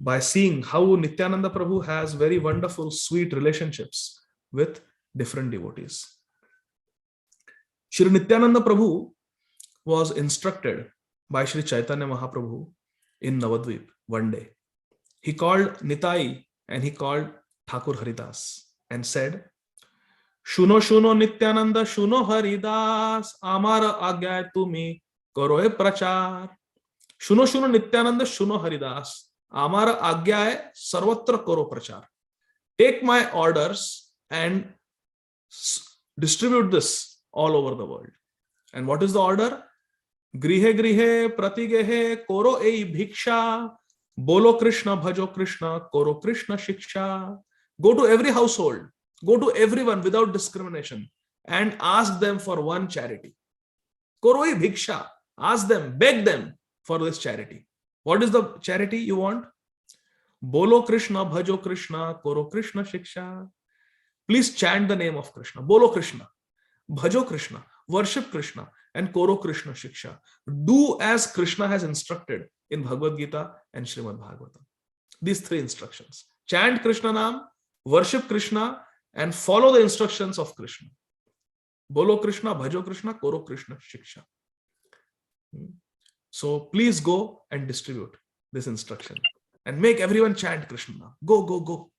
[SPEAKER 6] by seeing how Nityananda Prabhu has very wonderful, sweet relationships with different devotees. Shri Nityananda Prabhu was instructed by Shri Chaitanya Mahaprabhu in Navadvip one day. He called Nitai and he called Thakur Haridas and said, Shuno Shuno Nityananda Shuno Haridas Amara Agyay Tumi Karo Prachar. Shuno Shuno Nityananda Shuno Haridas Amara Agyay Sarvatra Karo Prachar. Take my orders and distribute this all over the world. And what is the order? Grihe Grihe Pratigehe Koro Ei Bhiksha Bolo Krishna Bhajo Krishna Koro Krishna Shiksha. Go to every household, go to everyone without discrimination and ask them for one charity. Koro Ei Bhiksha. Ask them, beg them for this charity. What is the charity you want? Bolo Krishna Bhajo Krishna Koro Krishna Shiksha. Please chant the name of Krishna. Bolo Krishna, Bhajo Krishna, worship Krishna, and Koro Krishna Shiksha. Do as Krishna has instructed in Bhagavad Gita and Srimad Bhagavatam. These 3 instructions. Chant Krishna Naam, worship Krishna, and follow the instructions of Krishna. Bolo Krishna, Bhajo Krishna, Koro Krishna Shiksha. So please go and distribute this instruction and make everyone chant Krishna Naam. Go, go, go.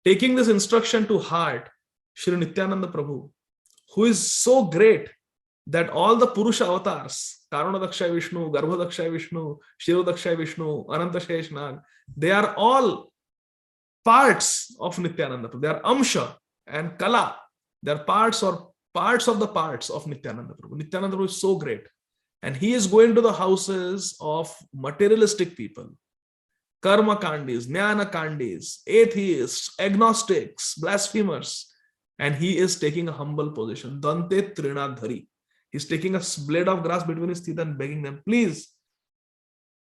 [SPEAKER 6] Taking this instruction to heart, Shri Nityananda Prabhu, who is so great that all the Purusha avatars, Karunadakshay Vishnu, Garbhodakshay Vishnu, Shirodakshay Vishnu, Anantasheshnag, they are all parts of Nityananda Prabhu. They are Amsha and Kala. They are parts of the parts of Nityananda Prabhu. Nityananda Prabhu is so great. And he is going to the houses of materialistic people, Karma Kandis, Jnana Kandis, atheists, agnostics, blasphemers. And he is taking a humble position. Dante Trinadhari. He's taking a blade of grass between his teeth and begging them, please,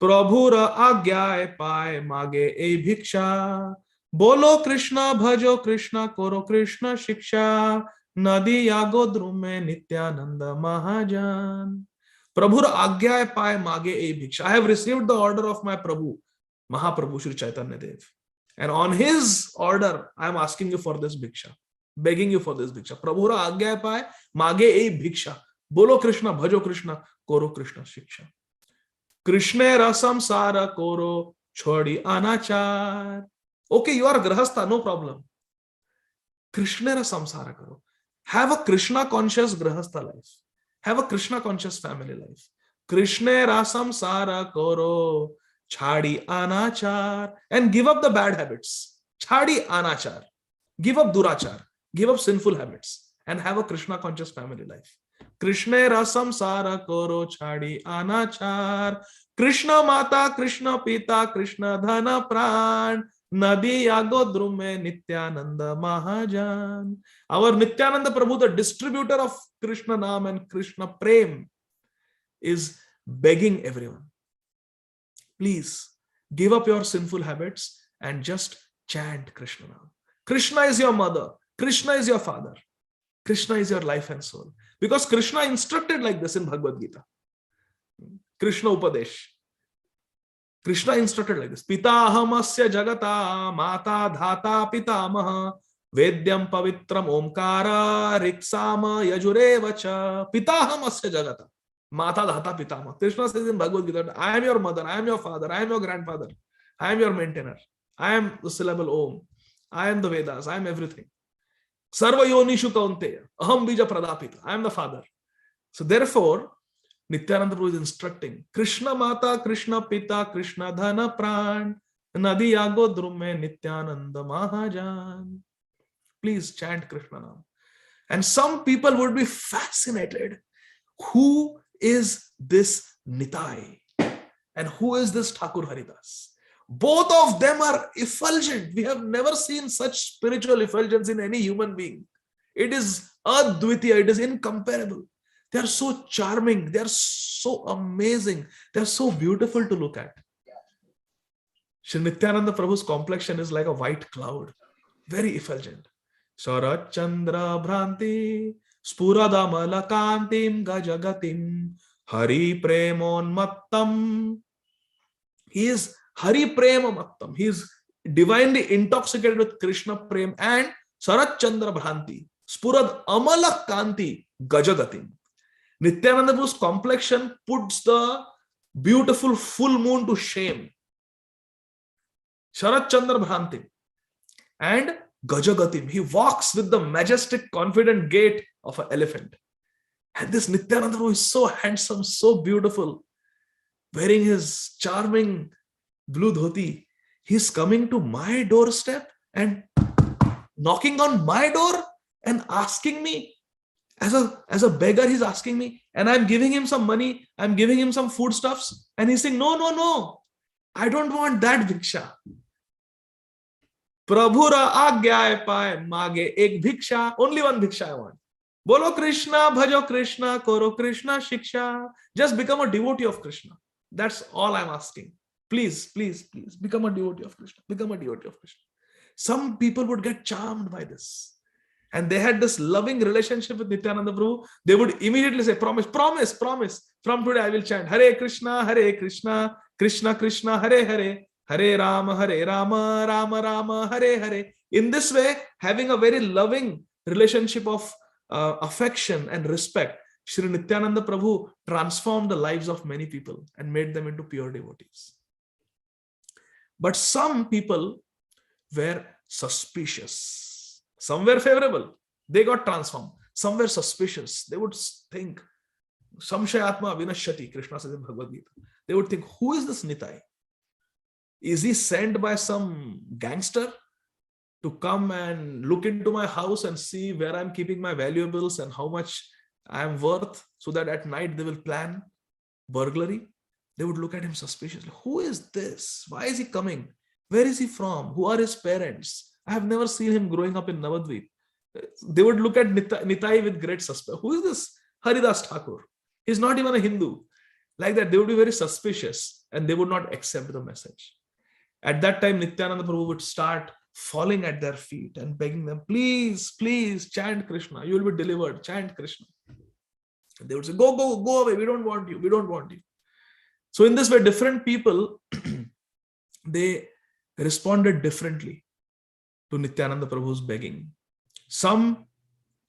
[SPEAKER 6] Prabhura Agyay Pai Mage E Bhiksha. Bolo Krishna Bhajo Krishna Koro Krishna Shiksha. Nadi Yago Drume Nityananda Mahajan. Prabhura Agyay Pai Mage E Bhiksha. I have received the order of my Prabhu, Mahaprabhu Shri Chaitanya Dev. And on his order, I am asking you for this Bhiksha. Begging you for this Bhiksha. Prabhura Agyay Pai Mage E Bhiksha. Bolo Krishna Bhajo Krishna Koro Krishna Shiksha. Krishna Rasam Sara Koro Chodi Anachar. Okay, you are Grahastha, no problem. Krishna Rasam Sara Karo. Have a Krishna conscious Grahastha life. Have a Krishna conscious family life. Krishna Rasam Sara Koro Chadi Anachar. And give up the bad habits. Chadi Anachar. Give up Durachar. Give up sinful habits. And have a Krishna conscious family life. Krishna Rasam Sara Koro Chadi Anachar. Krishna Mata, Krishna Pita, Krishna Dhana Pran. Nadi yago drume Nityananda Mahajan. Our Nityananda Prabhu, the distributor of Krishna Naam and Krishna Prem, is begging everyone, please give up your sinful habits and just chant Krishna Naam. Krishna is your mother. Krishna is your father. Krishna is your life and soul. Because Krishna instructed like this in Bhagavad Gita. Krishna Upadesh. Krishna instructed like this. Pitahamasya jagata mata dhata pitamaha vedyam pavitram omkara riksama yajurevacha. Pitahamasya jagata mata dhata pitamaha. Krishna says in Bhagavad Gita, I am your mother, I am your father, I am your grandfather, I am your maintainer, I am the syllable Om, I am the Vedas, I am everything. Sarva yonishu kaunteya, aham bija pradapita. I am the father. So therefore, Nityananda Prabhu is instructing Krishna Mata, Krishna Pita, Krishna Dhana Pran, Nadi Yago Drume Nityananda Mahajan. Please chant Krishna Naam. And some people would be fascinated. Who is this Nitai? And who is this Thakur Haridas? Both of them are effulgent. We have never seen such spiritual effulgence in any human being. It is advitiya, it is incomparable. They are so charming, they are so amazing, they are so beautiful to look at. Shri Nityananda Prabhu's complexion is like a white cloud, very effulgent. Sarat Chandra Bhranti, Spuradamala Kantim Gajagatim, Hari Premon Mattam. He is Hari Prema Mattam. He is divinely intoxicated with Krishna Prem and Sarat Chandra Bhranti, Spurad Amala Kanti Gajagatim. Nityananda Prabhu's complexion puts the beautiful full moon to shame. Sharat Chandra Bhranti and Gajagatim. He walks with the majestic, confident gait of an elephant. And this Nityananda Prabhu is so handsome, so beautiful, wearing his charming blue dhoti. He's coming to my doorstep and knocking on my door and asking me, as a beggar, he's asking me, and I'm giving him some money, I'm giving him some foodstuffs, and he's saying, no, I don't want that bhiksha. Prabhura agyay paay mage ek bhiksha, only one bhiksha I want. Bolo Krishna, bhajo Krishna, koro Krishna shiksha. Just become a devotee of Krishna. That's all I'm asking. Please, please, please, become a devotee of Krishna. Become a devotee of Krishna. Some people would get charmed by this. And they had this loving relationship with Nityananda Prabhu. They would immediately say, promise, promise, promise. From today I will chant Hare Krishna, Krishna Krishna, Hare Hare, Hare Rama, Rama Rama, Hare Hare. In this way, having a very loving relationship of affection and respect, Shri Nityananda Prabhu transformed the lives of many people and made them into pure devotees. But some people were suspicious. Some were favorable. They got transformed. Some were suspicious. They would think, Samshayatma Vinashyati, Krishna says in Bhagavad Gita. They would think, who is this Nitai? Is he sent by some gangster to come and look into my house and see where I'm keeping my valuables and how much I am worth, so that at night they will plan burglary? They would look at him suspiciously. Who is this? Why is he coming? Where is he from? Who are his parents? I have never seen him growing up in Navadvip. They would look at Nitai with great suspicion. Who is this Haridas Thakur? He's not even a Hindu. Like that, they would be very suspicious and they would not accept the message. At that time, Nityananda Prabhu would start falling at their feet and begging them, please, please chant Krishna. You will be delivered. Chant Krishna. And they would say, go away. We don't want you. We don't want you. So in this way, different people, they responded differently to Nityananda Prabhu's begging. Some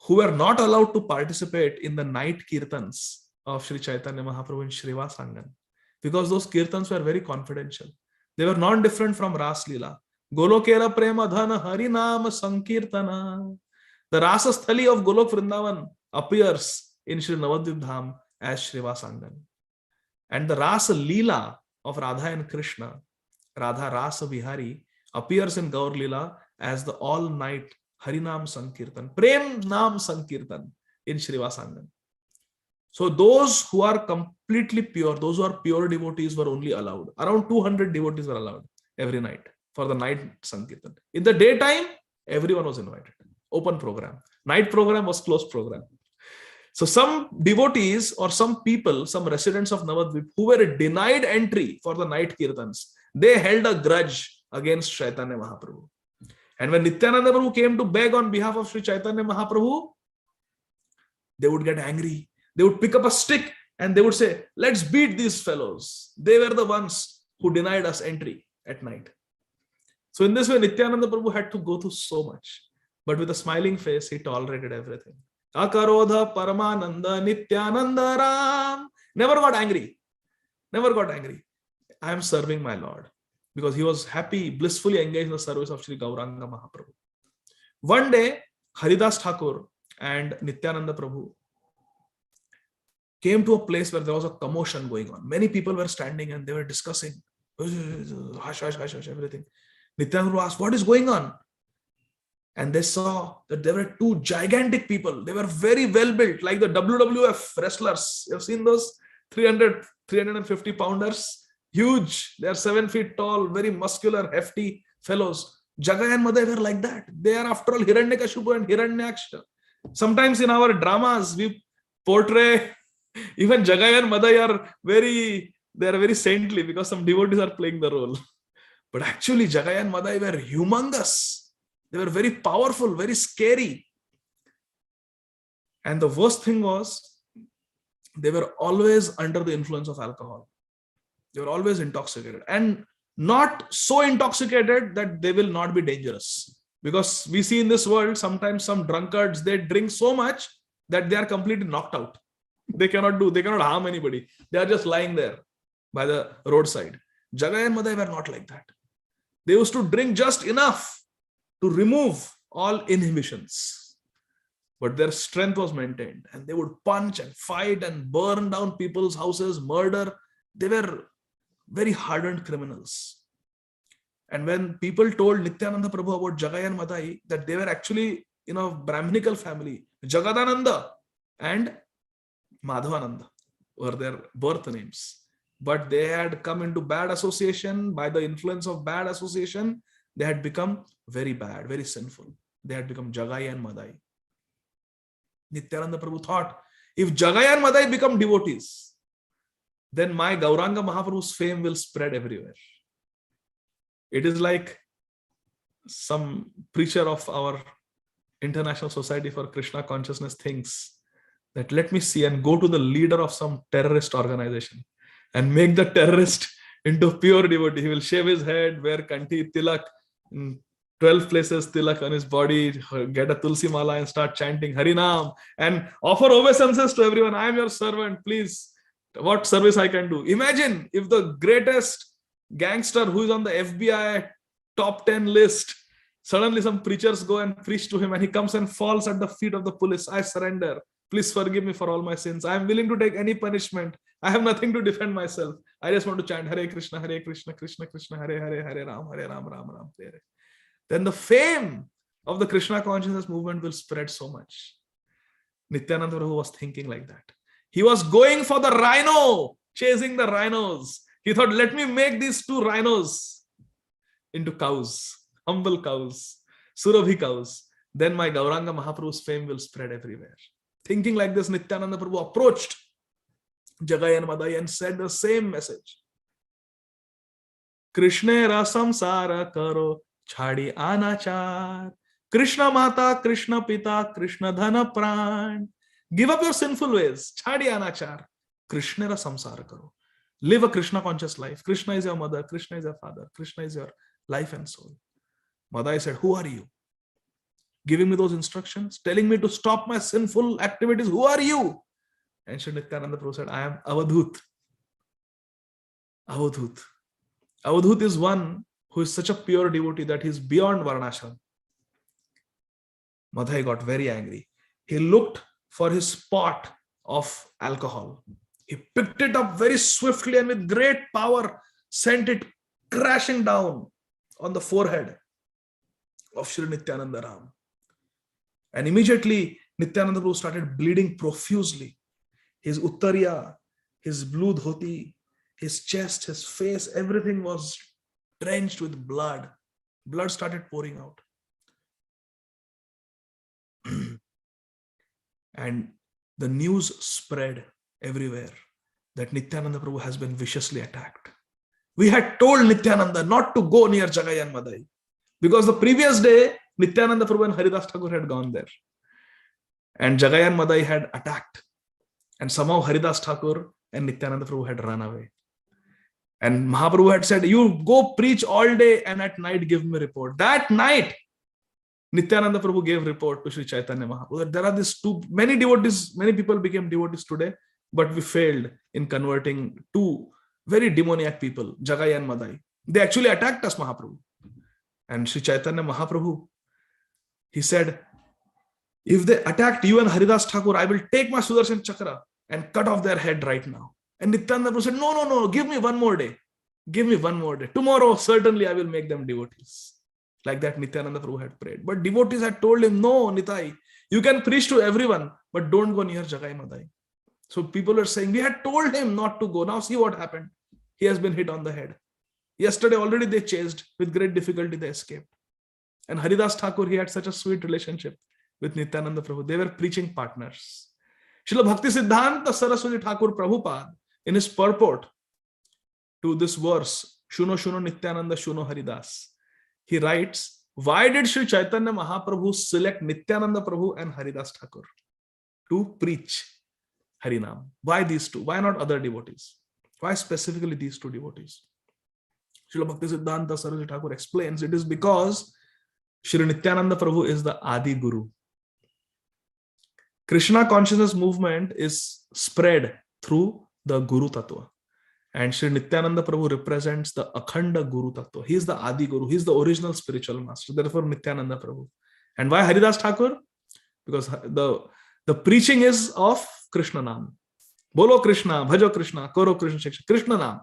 [SPEAKER 6] who were not allowed to participate in the night kirtans of Sri Chaitanya Mahaprabhu in Srivas Angan, because those kirtans were very confidential. They were not different from Ras Leela. Golokera Prema Dhana Harinama Sankirtana. The Rasa Sthali of Golok Vrindavan appears in Sri Navadvip Dham as Srivas Angan. And the Rasa Leela of Radha and Krishna, Radha Rasa Vihari, appears in Gaur Leela as the all-night Harinam Sankirtan, Prem Nam Sankirtan in Srivas Angan. So those who are completely pure, those who are pure devotees were only allowed. Around 200 devotees were allowed every night. for the night Sankirtan. In the daytime, everyone was invited. Open program. Night program was closed program. So some devotees or some people, some residents of Navadvip who were denied entry for the night Kirtans, they held a grudge against Chaitanya Mahaprabhu. And when Nityananda Prabhu came to beg on behalf of Sri Chaitanya Mahaprabhu, they would get angry. They would pick up a stick and they would say, let's beat these fellows. They were the ones who denied us entry at night. So in this way, Nityananda Prabhu had to go through so much. But with a smiling face, he tolerated everything. Akarodha Paramananda Nityananda Ram. Never got angry. Never got angry. I am serving my Lord. Because he was happy, blissfully engaged in the service of Sri Gauranga Mahaprabhu. One day, Haridas Thakur and Nityananda Prabhu came to a place where there was a commotion going on. Many people were standing and they were discussing. Hush, hush, hush, hush, everything. Nityananda Prabhu asked, what is going on? And they saw that there were two gigantic people. They were very well built, like the WWF wrestlers. You have seen those 350 pounders? Huge. They are 7 feet tall, very muscular, hefty fellows. Jagai and Madai were like that. They are, after all, Hiranyakashipu and Hiranyaksha. Sometimes in our dramas, we portray even Jagai and Madai are very saintly because some devotees are playing the role. But actually, Jagai and Madai were humongous. They were very powerful, very scary. And the worst thing was, they were always under the influence of alcohol. They were always intoxicated. And not so intoxicated that they will not be dangerous. Because we see in this world, sometimes some drunkards, they drink so much that they are completely knocked out. They cannot harm anybody. They are just lying there by the roadside. Jagai and Madai were not like that. They used to drink just enough to remove all inhibitions. But their strength was maintained. And they would punch and fight and burn down people's houses, murder. They were very hardened criminals. And when people told Nityananda Prabhu about Jagai and Madai, that they were actually in a Brahminical family, Jagadananda and Madhavananda were their birth names. But they had come into bad association. By the influence of bad association, they had become very bad, very sinful. They had become Jagai and Madai. Nityananda Prabhu thought, if Jagai and Madai become devotees, then my Gauranga Mahaprabhu's fame will spread everywhere. It is like some preacher of our International Society for Krishna Consciousness thinks that let me see and go to the leader of some terrorist organization and make the terrorist into pure devotee. He will shave his head, wear kanti, tilak, 12 places tilak on his body, get a tulsi mala and start chanting Harinam and offer obeisances to everyone. I am your servant, please. What service I can do? Imagine if the greatest gangster who is on the FBI top 10 list, suddenly some preachers go and preach to him and he comes and falls at the feet of the police. I surrender. Please forgive me for all my sins. I am willing to take any punishment. I have nothing to defend myself. I just want to chant Hare Krishna, Krishna Krishna, Hare Hare, Hare Ram, Ram Ram, Hare Hare. Then the fame of the Krishna consciousness movement will spread so much. Nityananda Prabhu was thinking like that. He was going for the rhino, chasing the rhinos. He thought, let me make these two rhinos into cows, humble cows, Surabhi cows. Then my Gauranga Mahaprabhu's fame will spread everywhere. Thinking like this, Nityananda Prabhu approached Jagai and Madai and said the same message. Krishna rasam sara karo chhadi anachar. Krishna Mata, Krishna Pita, Krishna Dhana Pran. Give up your sinful ways. Chhadi anachar. Krishna ra samsara karo. Live a Krishna conscious life. Krishna is your mother. Krishna is your father. Krishna is your life and soul. Madai said, who are you? Giving me those instructions, telling me to stop my sinful activities. Who are you? And Sri Nityananda Prabhu said, I am Avadhut. Avadhut. Avadhut is one who is such a pure devotee that he is beyond Varnashram. Madhai got very angry. He looked for his pot of alcohol. He picked it up very swiftly and with great power sent it crashing down on the forehead of Sri Nityananda Ram. And immediately Nityananda Prabhu started bleeding profusely. His uttariya, his blue dhoti, his chest, his face, everything was drenched with blood. Blood started pouring out. And the news spread everywhere that Nityananda Prabhu has been viciously attacked. We had told Nityananda not to go near Jagayan Madai because the previous day Nityananda Prabhu and Haridas Thakur had gone there. And Jagayan Madai had attacked. And somehow Haridas Thakur and Nityananda Prabhu had run away. And Mahaprabhu had said, you go preach all day and at night give me a report. That night, Nityananda Prabhu gave report to Sri Chaitanya Mahaprabhu. There are these many devotees, many people became devotees today, but we failed in converting two very demoniac people, Jagai and Madai. They actually attacked us, Mahaprabhu. And Sri Chaitanya Mahaprabhu, he said, if they attacked you and Haridas Thakur, I will take my Sudarshan Chakra and cut off their head right now. And Nityananda Prabhu said, no, give me one more day. Give me one more day. Tomorrow, certainly I will make them devotees. Like that, Nityananda Prabhu had prayed. But devotees had told him, no, Nitai, you can preach to everyone, but don't go near Jagai Madai. So people are saying, we had told him not to go. Now see what happened. He has been hit on the head. Yesterday already they chased. With great difficulty they escaped. And Haridas Thakur, he had such a sweet relationship with Nityananda Prabhu. They were preaching partners. Srila Bhakti Siddhanta Saraswati Thakur Prabhupada, in his purport to this verse, Shuno Shuno Nityananda Shuno Haridas, he writes, why did Sri Chaitanya Mahaprabhu select Nityananda Prabhu and Haridas Thakur to preach Harinam? Why these two? Why not other devotees? Why specifically these two devotees? Srila Bhakti Siddhanta Saraswati Thakur explains, it is because Sri Nityananda Prabhu is the Adi Guru. Krishna consciousness movement is spread through the Guru Tattva. And Sri Nityananda Prabhu represents the Akhanda Guru Tattva. He is the Adi Guru. He is the original spiritual master. Therefore, Nityananda Prabhu. And why Haridas Thakur? Because the preaching is of Krishna Nam. Bolo Krishna, Bhajo Krishna, Koro Krishna Shiksha. Krishna Nam.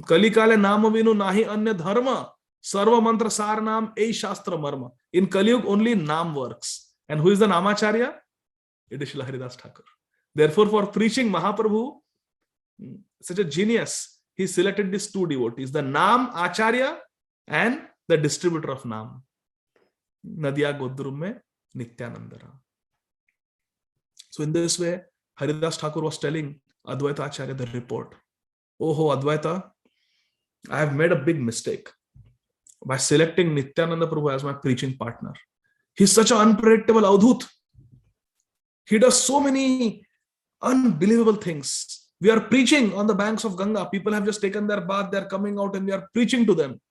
[SPEAKER 6] Kali Kale Nama Vinu Nahi Anya Dharma. Sarva Mantra Sar Nam Ei Shastra Marma. In Kali Yuga only Nam works. And who is the Namacharya? It is Srila Haridas Thakur. Therefore, for preaching Mahaprabhu, such a genius, he selected these two devotees, the Nam Acharya and the distributor of Nam. Nadia Godrum mein Nityananda. So in this way, Haridas Thakur was telling Advaita Acharya the report. Oh, Advaita, I have made a big mistake by selecting Nityananda Prabhu as my preaching partner. He's such an unpredictable Avdhut. He does so many unbelievable things. We are preaching on the banks of Ganga. People have just taken their bath. They are coming out and we are preaching to them.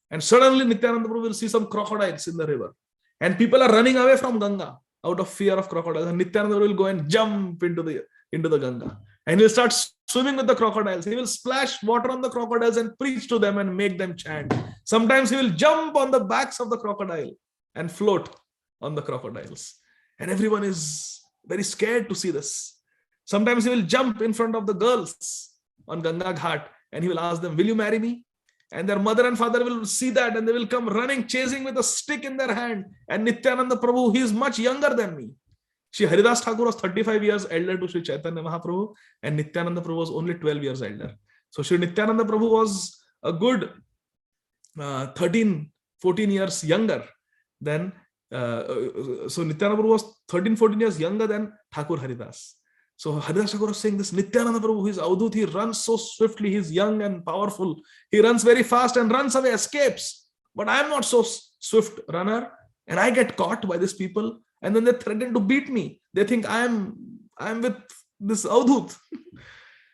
[SPEAKER 6] And suddenly Nityananda Prabhu will see some crocodiles in the river. And people are running away from Ganga out of fear of crocodiles. And Nityananda Prabhu will go and jump into the Ganga. And he'll start swimming with the crocodiles. He will splash water on the crocodiles and preach to them and make them chant. Sometimes he will jump on the backs of the crocodile and float on the crocodiles. And everyone is very scared to see this. Sometimes he will jump in front of the girls on Ganga Ghat and he will ask them, will you marry me? And their mother and father will see that and they will come running, chasing with a stick in their hand. And Nityananda Prabhu, he is much younger than me. Sri Haridas Thakur was 35 years elder to Sri Chaitanya Mahaprabhu and Nityananda Prabhu was only 12 years elder. So Sri Nityananda Prabhu was a good 13, 14 years younger than, so Nityananda Prabhu was 13, 14 years younger than Thakur Haridas. So Haridas Thakur was saying this, Nityananda Prabhu, he is Avdhut, he runs so swiftly, he is young and powerful. He runs very fast and runs away, escapes. But I am not so swift runner and I get caught by these people and then they threaten to beat me. They think I am with this Avdhut.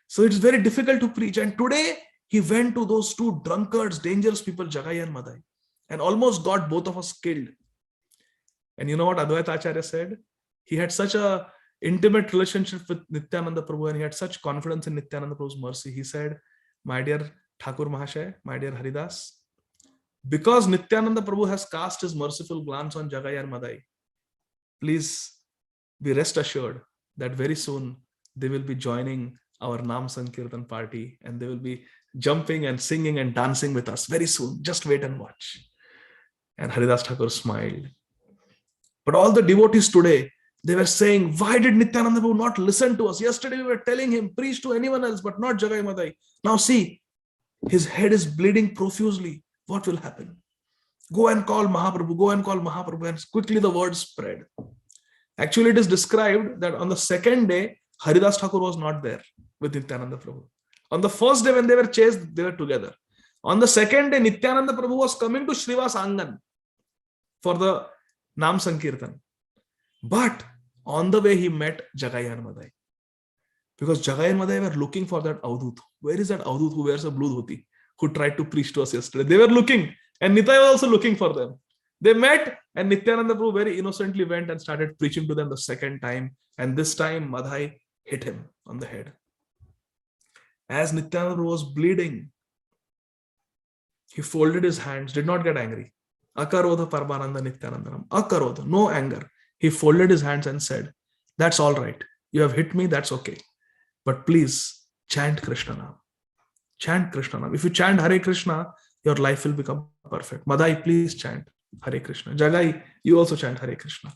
[SPEAKER 6] So it is very difficult to preach. And today he went to those two drunkards, dangerous people, Jagai and Madai, and almost got both of us killed. And you know what Advaita Acharya said? He had such a intimate relationship with Nityananda Prabhu and he had such confidence in Nityananda Prabhu's mercy. He said, my dear Thakur Mahashay, my dear Haridas, because Nityananda Prabhu has cast his merciful glance on Jagai and Madai, please be rest assured that very soon they will be joining our Nam Sankirtan party and they will be jumping and singing and dancing with us very soon. Just wait and watch. And Haridas Thakur smiled. But all the devotees today, they were saying, why did Nityananda Prabhu not listen to us? Yesterday we were telling him, preach to anyone else, but not Jagai Madai. Now see, his head is bleeding profusely. What will happen? Go and call Mahaprabhu, go and call Mahaprabhu. And quickly the word spread. Actually, it is described that on the second day, Haridas Thakur was not there with Nityananda Prabhu. On the first day when they were chased, they were together. On the second day, Nityananda Prabhu was coming to Srivas Angan for the Nam Sankirtan. But on the way, he met Jagai and Madai. Because Jagai and Madai were looking for that Avdut. Where is that Avdut who wears a blue dhoti, who tried to preach to us yesterday? They were looking, and Nitai was also looking for them. They met, and Nityananda Prabhu very innocently went and started preaching to them the second time. And this time, Madhai hit him on the head. As Nityananda Prabhu was bleeding, he folded his hands, did not get angry. Akarodha Parmananda Nityanandanam. Akarodha, no anger. He folded his hands and said, that's all right. You have hit me, that's okay. But please chant Krishna Nam. Chant Krishna Nam. If you chant Hare Krishna, your life will become perfect. Madai, please chant Hare Krishna. Jagai, you also chant Hare Krishna.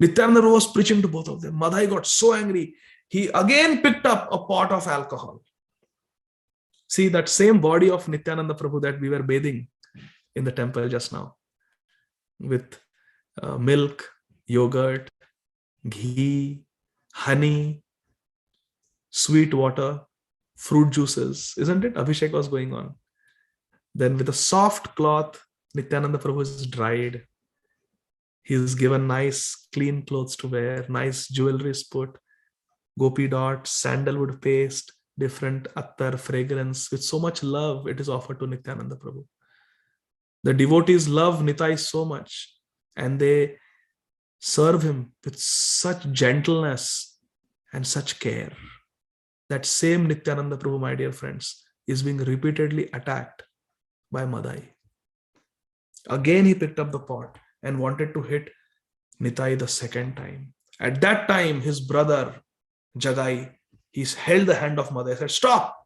[SPEAKER 6] Nityananda was preaching to both of them. Madai got so angry, he again picked up a pot of alcohol. See, that same body of Nityananda Prabhu that we were bathing in the temple just now, with milk, yogurt, ghee, honey, sweet water, fruit juices, isn't it? Abhishek was going on. Then with a soft cloth, Nityananda Prabhu is dried. He is given nice, clean clothes to wear, nice jewelry is put, gopi dots, sandalwood paste, different attar, fragrance. With so much love, it is offered to Nityananda Prabhu. The devotees love Nitai so much, and they serve him with such gentleness and such care. That same Nityananda Prabhu, my dear friends, is being repeatedly attacked by Madai. Again, he picked up the pot and wanted to hit Nitai the second time. At that time, his brother, Jagai, he held the hand of Madai and said, stop!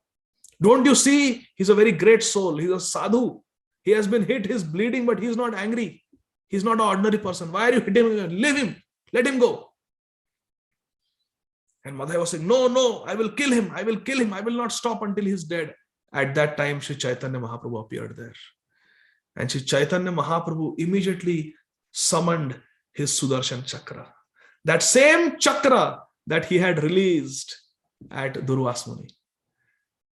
[SPEAKER 6] Don't you see? He's a very great soul. He's a sadhu. He has been hit. He's bleeding, but he's not angry. He's not an ordinary person. Why are you hitting him? Leave him. Let him go. And Madai was saying, no, no, I will kill him. I will kill him. I will not stop until he's dead. At that time, Sri Chaitanya Mahaprabhu appeared there. And Sri Chaitanya Mahaprabhu immediately summoned his Sudarshan Chakra. That same chakra that he had released at Durvas Muni.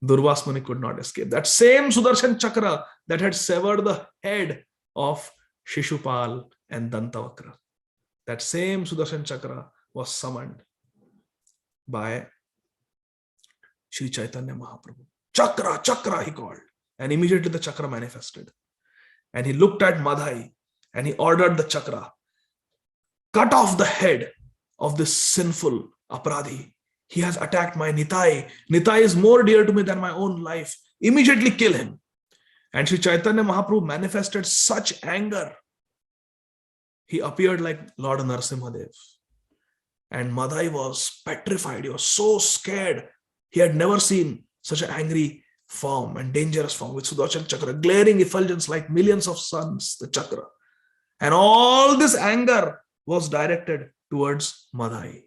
[SPEAKER 6] Durvas Muni could not escape. That same Sudarshan Chakra that had severed the head of Shishupal and Dantavakra. That same Sudarshan Chakra was summoned by Sri Chaitanya Mahaprabhu. Chakra, Chakra, he called. And immediately the Chakra manifested. And he looked at Madhai and he ordered the Chakra, cut off the head of this sinful Aparadhi. He has attacked my Nitai. Nitai is more dear to me than my own life. Immediately kill him. And Sri Chaitanya Mahaprabhu manifested such anger. He appeared like Lord Narasimhadev. And Madhai was petrified. He was so scared. He had never seen such an angry form and dangerous form with Sudarshan Chakra, glaring effulgence like millions of suns, the Chakra. And all this anger was directed towards Madhai.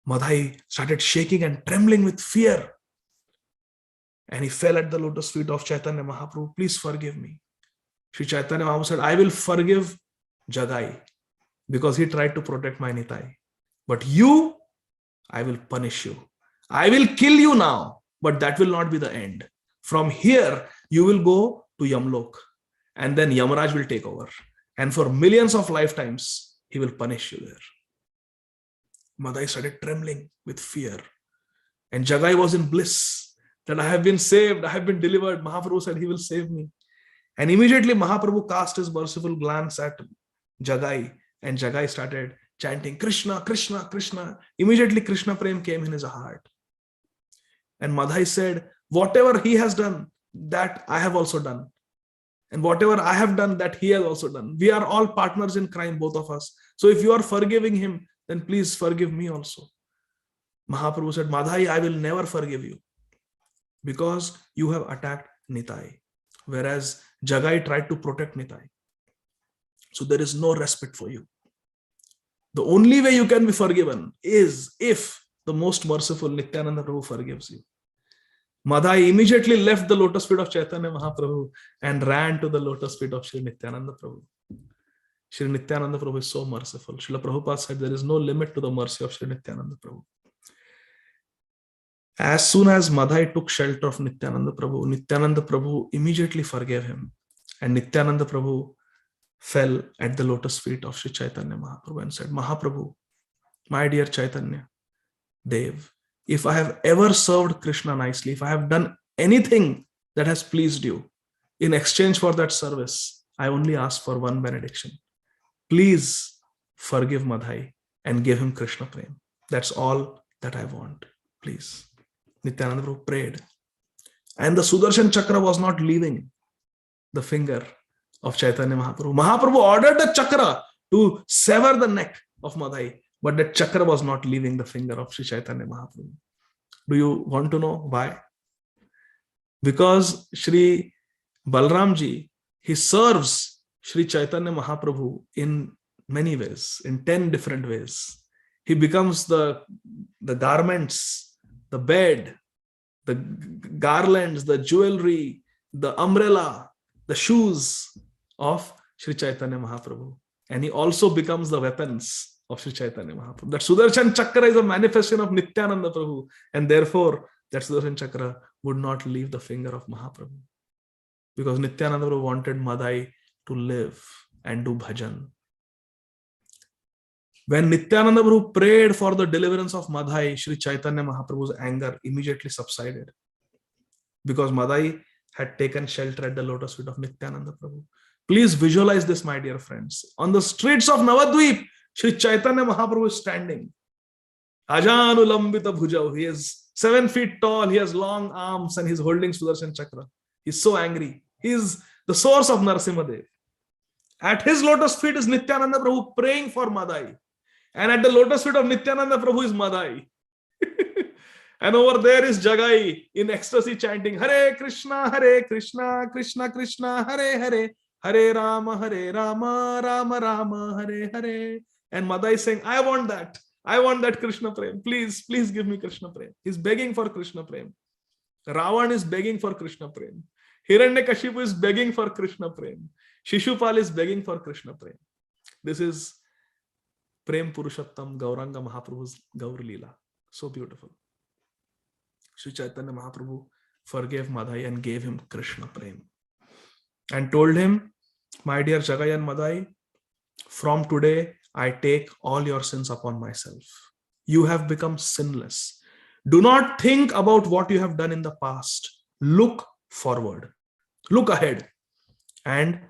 [SPEAKER 6] Madhai started shaking and trembling with fear. And he fell at the lotus feet of Chaitanya Mahaprabhu. Please forgive me. Sri Chaitanya Mahaprabhu said, I will forgive Jagai because he tried to protect my Nitai. But you, I will punish you. I will kill you now, but that will not be the end. From here, you will go to Yamlok, and then Yamaraj will take over. And for millions of lifetimes, he will punish you there. Madhai started trembling with fear. And Jagai was in bliss that I have been saved, I have been delivered. Mahaprabhu said he will save me. And immediately Mahaprabhu cast his merciful glance at Jagai, and Jagai started chanting Krishna, Krishna, Krishna. Immediately Krishna Prem came in his heart. And Madhai said, whatever he has done, that I have also done. And whatever I have done, that he has also done. We are all partners in crime, both of us. So if you are forgiving him, then please forgive me also. Mahaprabhu said, Madhai, I will never forgive you because you have attacked Nitai. Whereas Jagai tried to protect Nitai. So there is no respect for you. The only way you can be forgiven is if the most merciful Nityananda Prabhu forgives you. Madhai immediately left the lotus feet of Chaitanya Mahaprabhu and ran to the lotus feet of Sri Nityananda Prabhu. Sri Nityananda Prabhu is so merciful. Srila Prabhupada said there is no limit to the mercy of Sri Nityananda Prabhu. As soon as Madhai took shelter of Nityananda Prabhu immediately forgave him. And Nityananda Prabhu fell at the lotus feet of Sri Chaitanya Mahaprabhu and said, Mahaprabhu, my dear Chaitanya, Dev, if I have ever served Krishna nicely, if I have done anything that has pleased you, in exchange for that service, I only ask for one benediction. Please forgive Madhai and give him Krishna Prem. That's all that I want. Please. Nityananda Prabhu prayed. And the Sudarshan Chakra was not leaving the finger of Chaitanya Mahaprabhu. Mahaprabhu ordered the chakra to sever the neck of Madhai, but the chakra was not leaving the finger of Sri Chaitanya Mahaprabhu. Do you want to know why? Because Sri Balramji, he serves Sri Chaitanya Mahaprabhu in many ways, in 10 different ways. He becomes the garments, the bed, the garlands, the jewelry, the umbrella, the shoes of Sri Chaitanya Mahaprabhu. And he also becomes the weapons of Sri Chaitanya Mahaprabhu. That Sudarshan Chakra is a manifestation of Nityananda Prabhu, and therefore that Sudarshan Chakra would not leave the finger of Mahaprabhu. Because Nityananda Prabhu wanted Madhai to live and do bhajan. When Nityananda Prabhu prayed for the deliverance of Madhai, Sri Chaitanya Mahaprabhu's anger immediately subsided. Because Madhai had taken shelter at the lotus feet of Nityananda Prabhu. Please visualize this, my dear friends. On the streets of Navadvip, Sri Chaitanya Mahaprabhu is standing. Ajanulambita bhujau. He is 7 feet tall, he has long arms, and he's holding Sudarshan Chakra. He's so angry. He is the source of Narasimhadev. At his lotus feet is Nityananda Prabhu praying for Madhai. And at the lotus feet of Nityananda Prabhu is Madhai. And over there is Jagai in ecstasy chanting, Hare Krishna, Krishna Krishna, Hare Hare, Hare Rama, Rama Rama, Hare Hare. And Madhai is saying, I want that Krishna Prem. Please give me Krishna Prem. He's begging for Krishna Prem. Ravan is begging for Krishna Prem. Hiranyakashipu is begging for Krishna Prem. Shishupal is begging for Krishna Prem. This is Prem Purushottam Gauranga Mahaprabhu's Gaur Leela. So beautiful. Sri Chaitanya Mahaprabhu forgave Madhai and gave him Krishna Prem. And told him, my dear Jagai and Madhai, from today I take all your sins upon myself. You have become sinless. Do not think about what you have done in the past. Look forward. Look ahead. And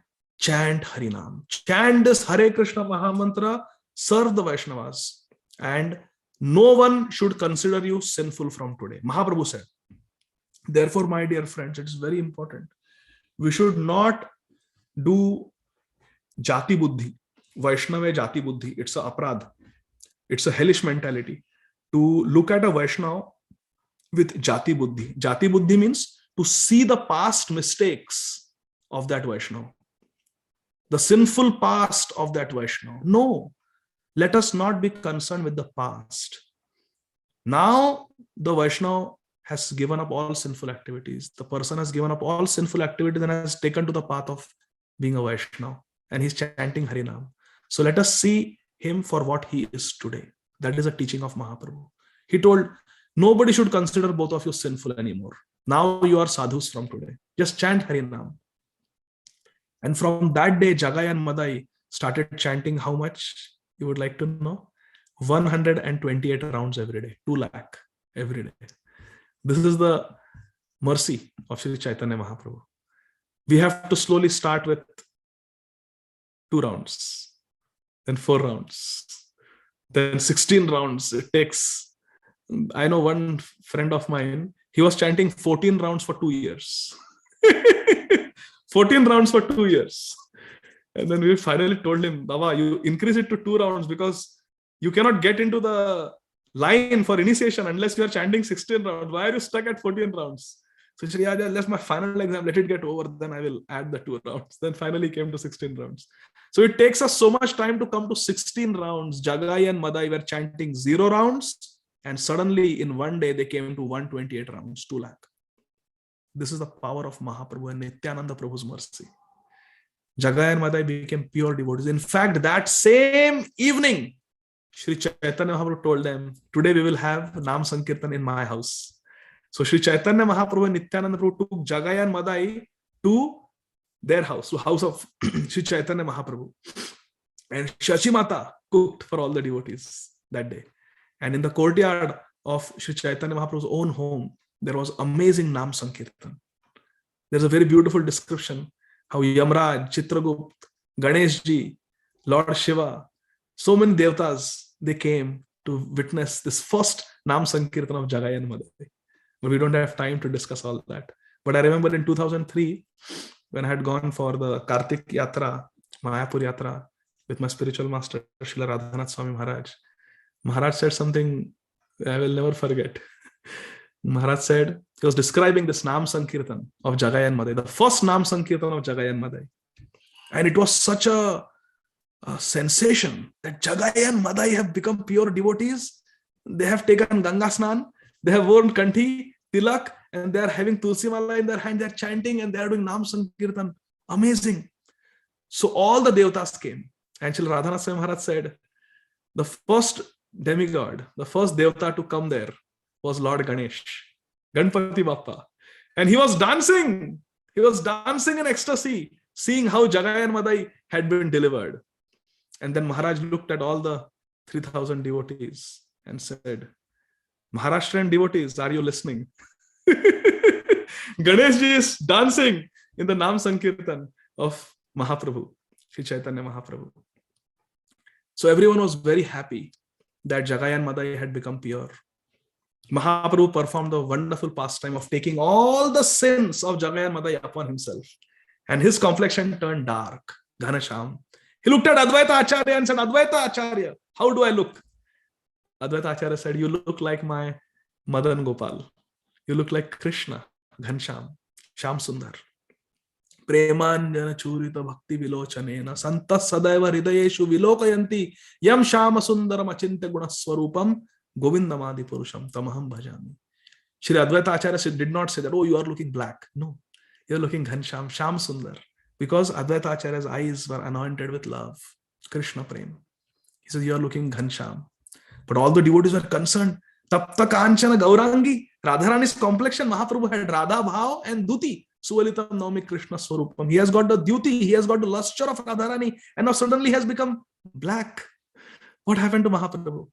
[SPEAKER 6] chant Harinam. Chant this Hare Krishna Mahamantra. Serve the Vaishnavas. And no one should consider you sinful from today. Mahaprabhu said. Therefore, my dear friends, it is very important. We should not do Jati Buddhi. Vaishnava Jati Buddhi. It's a aprad. It's a hellish mentality. To look at a Vaishnava with Jati Buddhi. Jati Buddhi means to see the past mistakes of that Vaishnava. The sinful past of that Vaishnava. No. Let us not be concerned with the past. Now, the Vaishnava has given up all sinful activities. The person has given up all sinful activities and has taken to the path of being a Vaishnava. And he's chanting Harinam. So let us see him for what he is today. That is a teaching of Mahaprabhu. He told, nobody should consider both of you sinful anymore. Now you are sadhus from today. Just chant Harinam. And from that day, Jagai and Madhai started chanting how much? You would like to know? 128 rounds every day. 2 lakh every day. This is the mercy of Sri Chaitanya Mahaprabhu. We have to slowly start with 2 rounds, then 4 rounds, then 16 rounds. It takes, I know one friend of mine, he was chanting 14 rounds for 2 years. 14 rounds for 2 years. And then we finally told him, Baba, you increase it to 2 rounds because you cannot get into the line for initiation unless you are chanting 16 rounds. Why are you stuck at 14 rounds? So he said, yeah, that's my final exam. Let it get over. Then I will add the 2 rounds. Then finally came to 16 rounds. So it takes us so much time to come to 16 rounds. Jagai and Madhai were chanting 0 rounds. And suddenly in one day, they came to 128 rounds, 2 lakh. This is the power of Mahaprabhu and Nityananda Prabhu's mercy. Jagai and Madai became pure devotees. In fact, that same evening, Sri Chaitanya Mahaprabhu told them, today we will have Nam Sankirtan in my house. So Sri Chaitanya Mahaprabhu and Nityananda Prabhu took Jagai and Madai to their house, to house of Sri Chaitanya Mahaprabhu. And Shachi Mata cooked for all the devotees that day. And in the courtyard of Sri Chaitanya Mahaprabhu's own home, there was amazing Nam Sankirtan. There's a very beautiful description how Yamraj, Chitragupt, Ganeshji, Lord Shiva, so many devtas, they came to witness this first Nam Sankirtan of Jagai and Madai. But we don't have time to discuss all that. But I remember in 2003, when I had gone for the Kartik Yatra, Mayapur Yatra, with my spiritual master, Srila Radhanath Swami Maharaj. Maharaj said something I will never forget. Maharaj said, he was describing this Nam Sankirtan of Jagai and Madai, the first Nam Sankirtan of Jagai and Madai. And it was such a sensation that Jagai and Madai have become pure devotees. They have taken Ganga Snan, they have worn Kanthi, Tilak, and they are having Tulsi Mala in their hand, they are chanting and they are doing Nam Sankirtan. Amazing. So all the devtas came. And Srila Radhanath Swami Maharaj said, the first demigod, the first devta to come there was Lord Ganesh, Ganpati Bappa. And he was dancing. He was dancing in ecstasy, seeing how Jagai and Madai had been delivered. And then Maharaj looked at all the 3,000 devotees and said, Maharashtrian devotees, are you listening? Ganeshji is dancing in the Nam Sankirtan of Mahaprabhu, Sri Chaitanya Mahaprabhu. So everyone was very happy that Jagai and Madai had become pure. Mahaprabhu performed the wonderful pastime of taking all the sins of Jagai and Madai upon himself. And his complexion turned dark, Ghanasham. He looked at Advaita Acharya and said, Advaita Acharya, how do I look? Advaita Acharya said, you look like my Madan Gopal. You look like Krishna, Ghansham, Sham Sundar. Premanjana churita bhakti vilochanena santas sadaiva hridayeshu vilokayanti yam shama sundaram achintya gunaswarupam govindamadi purusham tamaham bhajami. Shri Advaita Acharya did not say that, oh, you are looking black. No, you are looking Ghansham, Sham Sundar. Because Advaita Acharya's eyes were anointed with love, Krishna Prem. He says, you are looking Ghansham. But all the devotees were concerned. Tapta Kanchana Gaurangi, Radharani's complexion, Mahaprabhu had Radha Bhav and Duti. Suvalitam Naumi Krishna Swarupam. He has got the duty, he has got the luster of Radharani, and now suddenly he has become black. What happened to Mahaprabhu?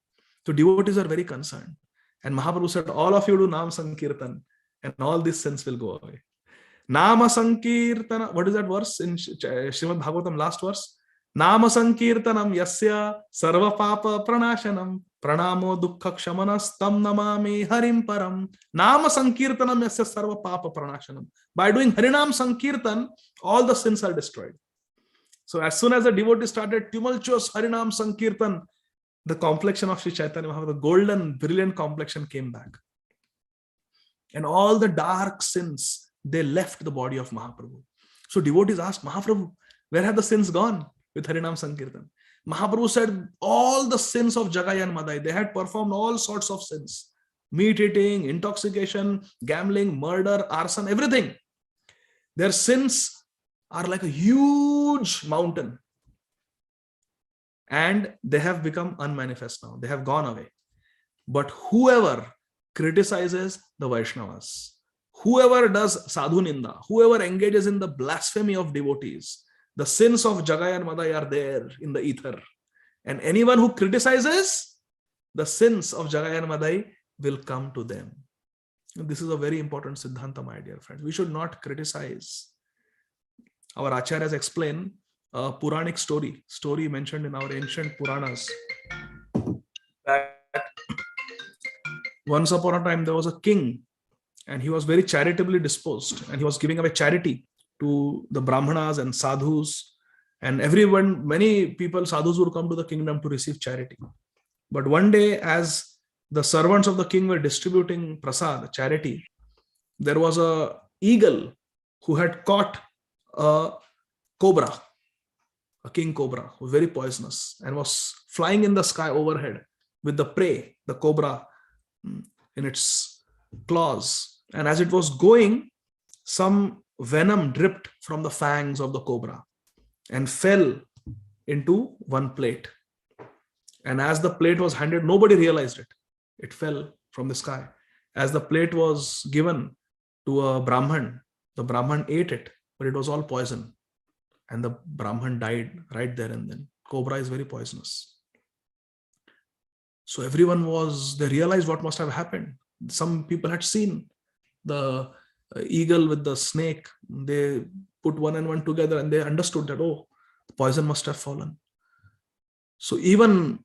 [SPEAKER 6] So devotees are very concerned. And Mahaprabhu said, all of you do Nam Sankirtan, and all these sins will go away. Nama Sankirtana, what is that verse in Srimad Bhagavatam, last verse? Nama Sankirtanam Yasya Sarva Papa Pranashanam Pranamo Dukkha Kshamanas Tam Namami Harim Param. Nama Sankirtanam Yasya Sarva Papa Pranashanam. By doing Harinam Sankirtan, all the sins are destroyed. So as soon as the devotee started tumultuous Harinam Sankirtan, the complexion of Sri Chaitanya Mahaprabhu, the golden, brilliant complexion came back. And all the dark sins, they left the body of Mahaprabhu. So devotees asked, Mahaprabhu, where have the sins gone with Harinam Sankirtan? Mahaprabhu said, all the sins of Jagai and Madai, they had performed all sorts of sins. Meat eating, intoxication, gambling, murder, arson, everything. Their sins are like a huge mountain. And they have become unmanifest now. They have gone away. But whoever criticizes the Vaishnavas, whoever does sadhu ninda, whoever engages in the blasphemy of devotees, the sins of Jagai and Madai are there in the ether. And anyone who criticizes, the sins of Jagai and Madai will come to them. And this is a very important Siddhanta, my dear friends. We should not criticize. Our Acharyas explain a Puranic story mentioned in our ancient Puranas, that once upon a time there was a king and he was very charitably disposed and he was giving away charity to the Brahmanas and sadhus, and everyone, many people, sadhus would come to the kingdom to receive charity. But one day, as the servants of the king were distributing prasad, charity, there was a eagle who had caught a cobra, a king cobra, who was very poisonous and was flying in the sky overhead with the prey, the cobra, in its claws. And as it was going, some venom dripped from the fangs of the cobra and fell into one plate. And as the plate was handed, nobody realized it. It fell from the sky. As the plate was given to a Brahman, the Brahman ate it, but it was all poison. And the Brahman died right there and then. Cobra is very poisonous. So everyone they realized what must have happened. Some people had seen the eagle with the snake. They put one and one together and they understood that, oh, poison must have fallen. So even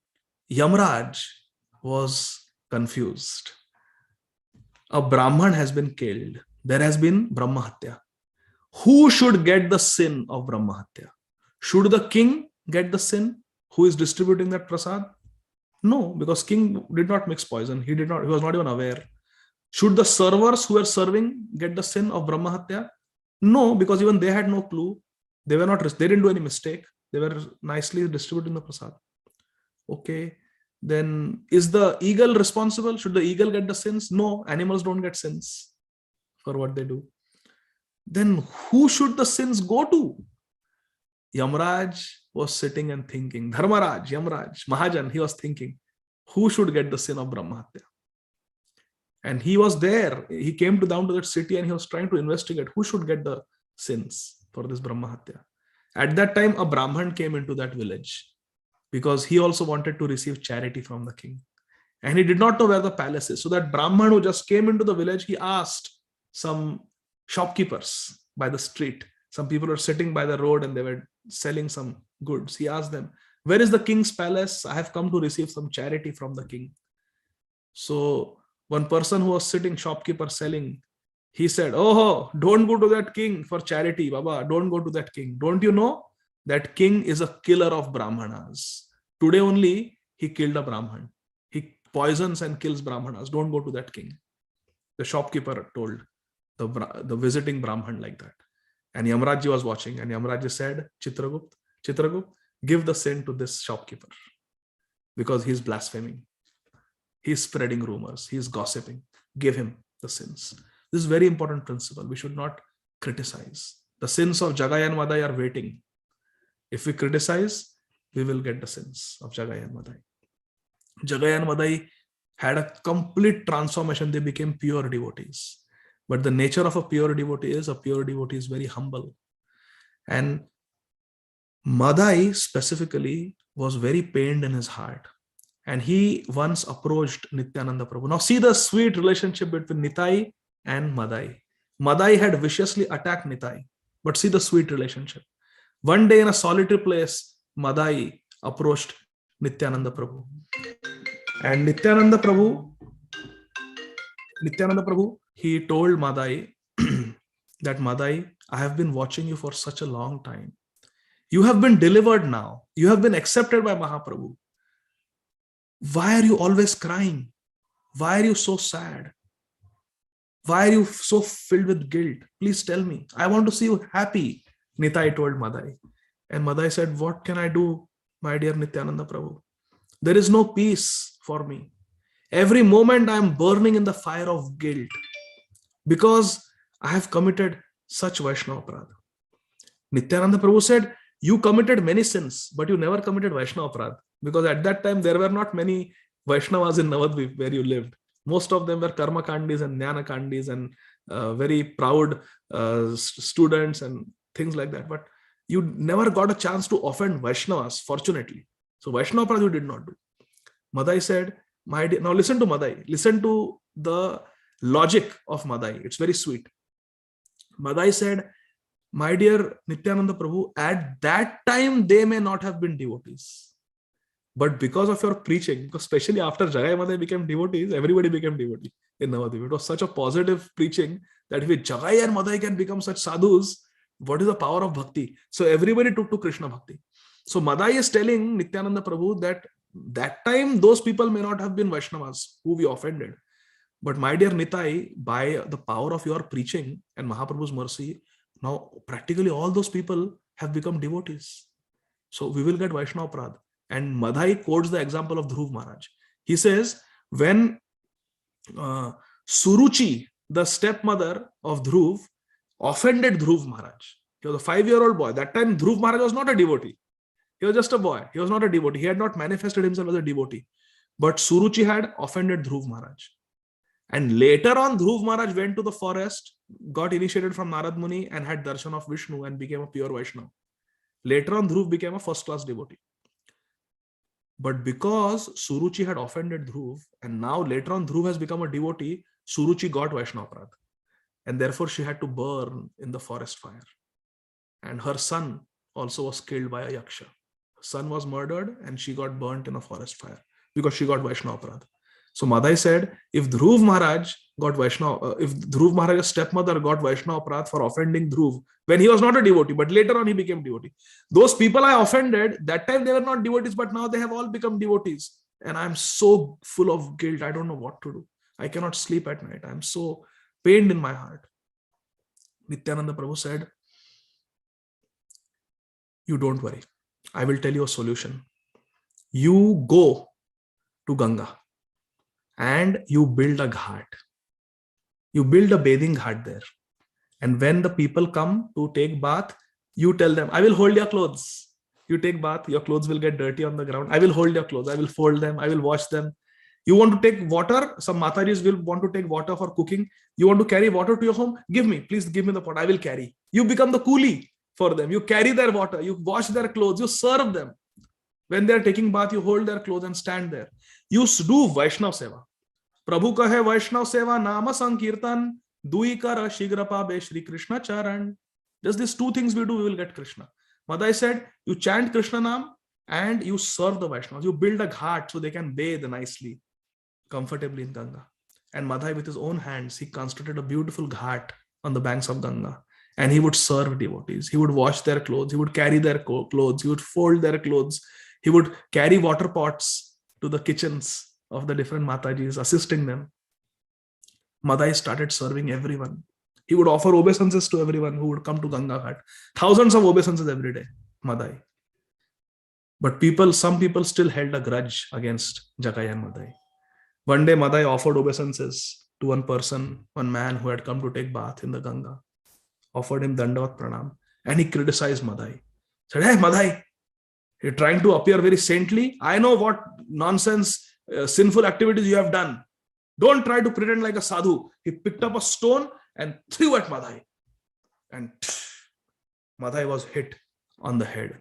[SPEAKER 6] Yamraj was confused. A Brahman has been killed. There has been Brahma Hatya. Who should get the sin of Brahma Hatya? Should the king get the sin who is distributing that prasad? No, because king did not mix poison. He was not even aware. Should the servers who were serving get the sin of Brahma Hatya? No, because even they had no clue. They didn't do any mistake. They were nicely distributing the prasad. Okay, then is the eagle responsible? Should the eagle get the sins? No, animals don't get sins for what they do. Then who should the sins go to? Yamraj was sitting and thinking. Dharmaraj, Yamraj, Mahajan, he was thinking, who should get the sin of Brahma Hatya? And he was there. He came down to that city and he was trying to investigate who should get the sins for this Brahma Hatya. At that time, a Brahman came into that village because he also wanted to receive charity from the king. And he did not know where the palace is. So that Brahman who just came into the village, he asked some shopkeepers by the street. Some people were sitting by the road and they were selling some goods. He asked them, where is the king's palace? I have come to receive some charity from the king. So one person who was sitting, shopkeeper selling, he said, oh, don't go to that king for charity, Baba. Don't go to that king. Don't you know that king is a killer of Brahmanas? Today only he killed a Brahman. He poisons and kills Brahmanas. Don't go to that king. The shopkeeper told the visiting Brahman like that. And Yamraj was watching, and Yamraj said, Chitragupt, give the sin to this shopkeeper because he's blaspheming. He's spreading rumors. He's gossiping. Give him the sins. This is a very important principle. We should not criticize. The sins of Jagai and Madai are waiting. If we criticize, we will get the sins of Jagai and Madai. Jagai and Madai had a complete transformation. They became pure devotees. But the nature of a pure devotee is very humble. And Madai specifically was very pained in his heart. And he once approached Nityananda Prabhu. Now see the sweet relationship between Nitai and Madai. Madai had viciously attacked Nitai. But see the sweet relationship. One day in a solitary place, Madai approached Nityananda Prabhu. And Nityananda Prabhu, he told Madai that Madai, I have been watching you for such a long time. You have been delivered now. You have been accepted by Mahaprabhu. Why are you always crying? Why are you so sad? Why are you so filled with guilt? Please tell me. I want to see you happy, Nitai told Madai. And Madai said, what can I do, my dear Nityananda Prabhu? There is no peace for me. Every moment I am burning in the fire of guilt because I have committed such Vaishnava Aparadha. Nityananda Prabhu said, you committed many sins, but you never committed Vaishnava Aparadha. Because at that time, there were not many Vaishnavas in Navadvip where you lived. Most of them were Karma Kandis and Jnana Kandis and very proud students and things like that. But you never got a chance to offend Vaishnavas, fortunately. So Vaishnava Aparadha you did not do. Madai said, my dear, now listen to Madai. Listen to the logic of Madai. It's very sweet. Madai said, my dear Nityananda Prabhu, at that time they may not have been devotees. But because of your preaching, because especially after Jagai Madai became devotees, everybody became devotee in Navadvip. It was such a positive preaching that if Jagai and Madai can become such sadhus, what is the power of bhakti? So everybody took to Krishna bhakti. So Madai is telling Nityananda Prabhu that time those people may not have been Vaishnavas who we offended. But my dear Nitai, by the power of your preaching and Mahaprabhu's mercy, now practically all those people have become devotees. So we will get Vaishnava Aparadha. And Madai quotes the example of Dhruv Maharaj. He says, when Suruchi, the stepmother of Dhruv, offended Dhruv Maharaj. He was a 5-year-old boy. That time Dhruv Maharaj was not a devotee. He was just a boy. He was not a devotee. He had not manifested himself as a devotee. But Suruchi had offended Dhruv Maharaj. And later on, Dhruv Maharaj went to the forest, got initiated from Narad Muni and had darshan of Vishnu and became a pure Vaishnava. Later on, Dhruv became a first-class devotee. But because Suruchi had offended Dhruv, and now later on Dhruv has become a devotee, Suruchi got Vaishnava Aparadha. And therefore she had to burn in the forest fire. And her son also was killed by a yaksha. Her son was murdered and she got burnt in a forest fire because she got Vaishnava Aparadha. So Madai said, if Dhruv Maharaj got Vaishnava, if Dhruv Maharaj's stepmother got Vaishnava Aparadha for offending Dhruv, when he was not a devotee, but later on he became devotee. Those people I offended, that time they were not devotees, but now they have all become devotees. And I'm so full of guilt. I don't know what to do. I cannot sleep at night. I'm so pained in my heart. Nityananda Prabhu said, you don't worry. I will tell you a solution. You go to Ganga and you build a ghat. You build a bathing ghat there. And when the people come to take bath, you tell them, I will hold your clothes. You take bath, your clothes will get dirty on the ground. I will hold your clothes. I will fold them. I will wash them. You want to take water? Some Matajis will want to take water for cooking. You want to carry water to your home? Give me. Please give me the pot. I will carry. You become the coolie for them. You carry their water. You wash their clothes. You serve them. When they are taking bath, you hold their clothes and stand there. You do Vaishnav Seva. Prabhu kahe Vaishnav Seva nama sankirtan dui kara shigrapa be Shri Krishna charan. Just these two things we do, we will get Krishna. Madai said, you chant Krishna Nam and you serve the Vaishnavas. You build a ghat so they can bathe nicely, comfortably in Ganga. And Madai, with his own hands, he constructed a beautiful ghat on the banks of Ganga. And he would serve devotees. He would wash their clothes. He would carry their clothes. He would fold their clothes. He would carry water pots to the kitchens of the different Matajis, assisting them. Madai started serving everyone. He would offer obeisances to everyone who would come to Ganga Ghat. Thousands of obeisances every day, Madai. But some people still held a grudge against Jagai and Madai. One day, Madai offered obeisances to one man who had come to take bath in the Ganga. Offered him Dandavat Pranam. And he criticized Madai. Said, hey, Madai, you're trying to appear very saintly. I know what nonsense, sinful activities you have done. Don't try to pretend like a sadhu. He picked up a stone and threw at Madai. And Madai was hit on the head.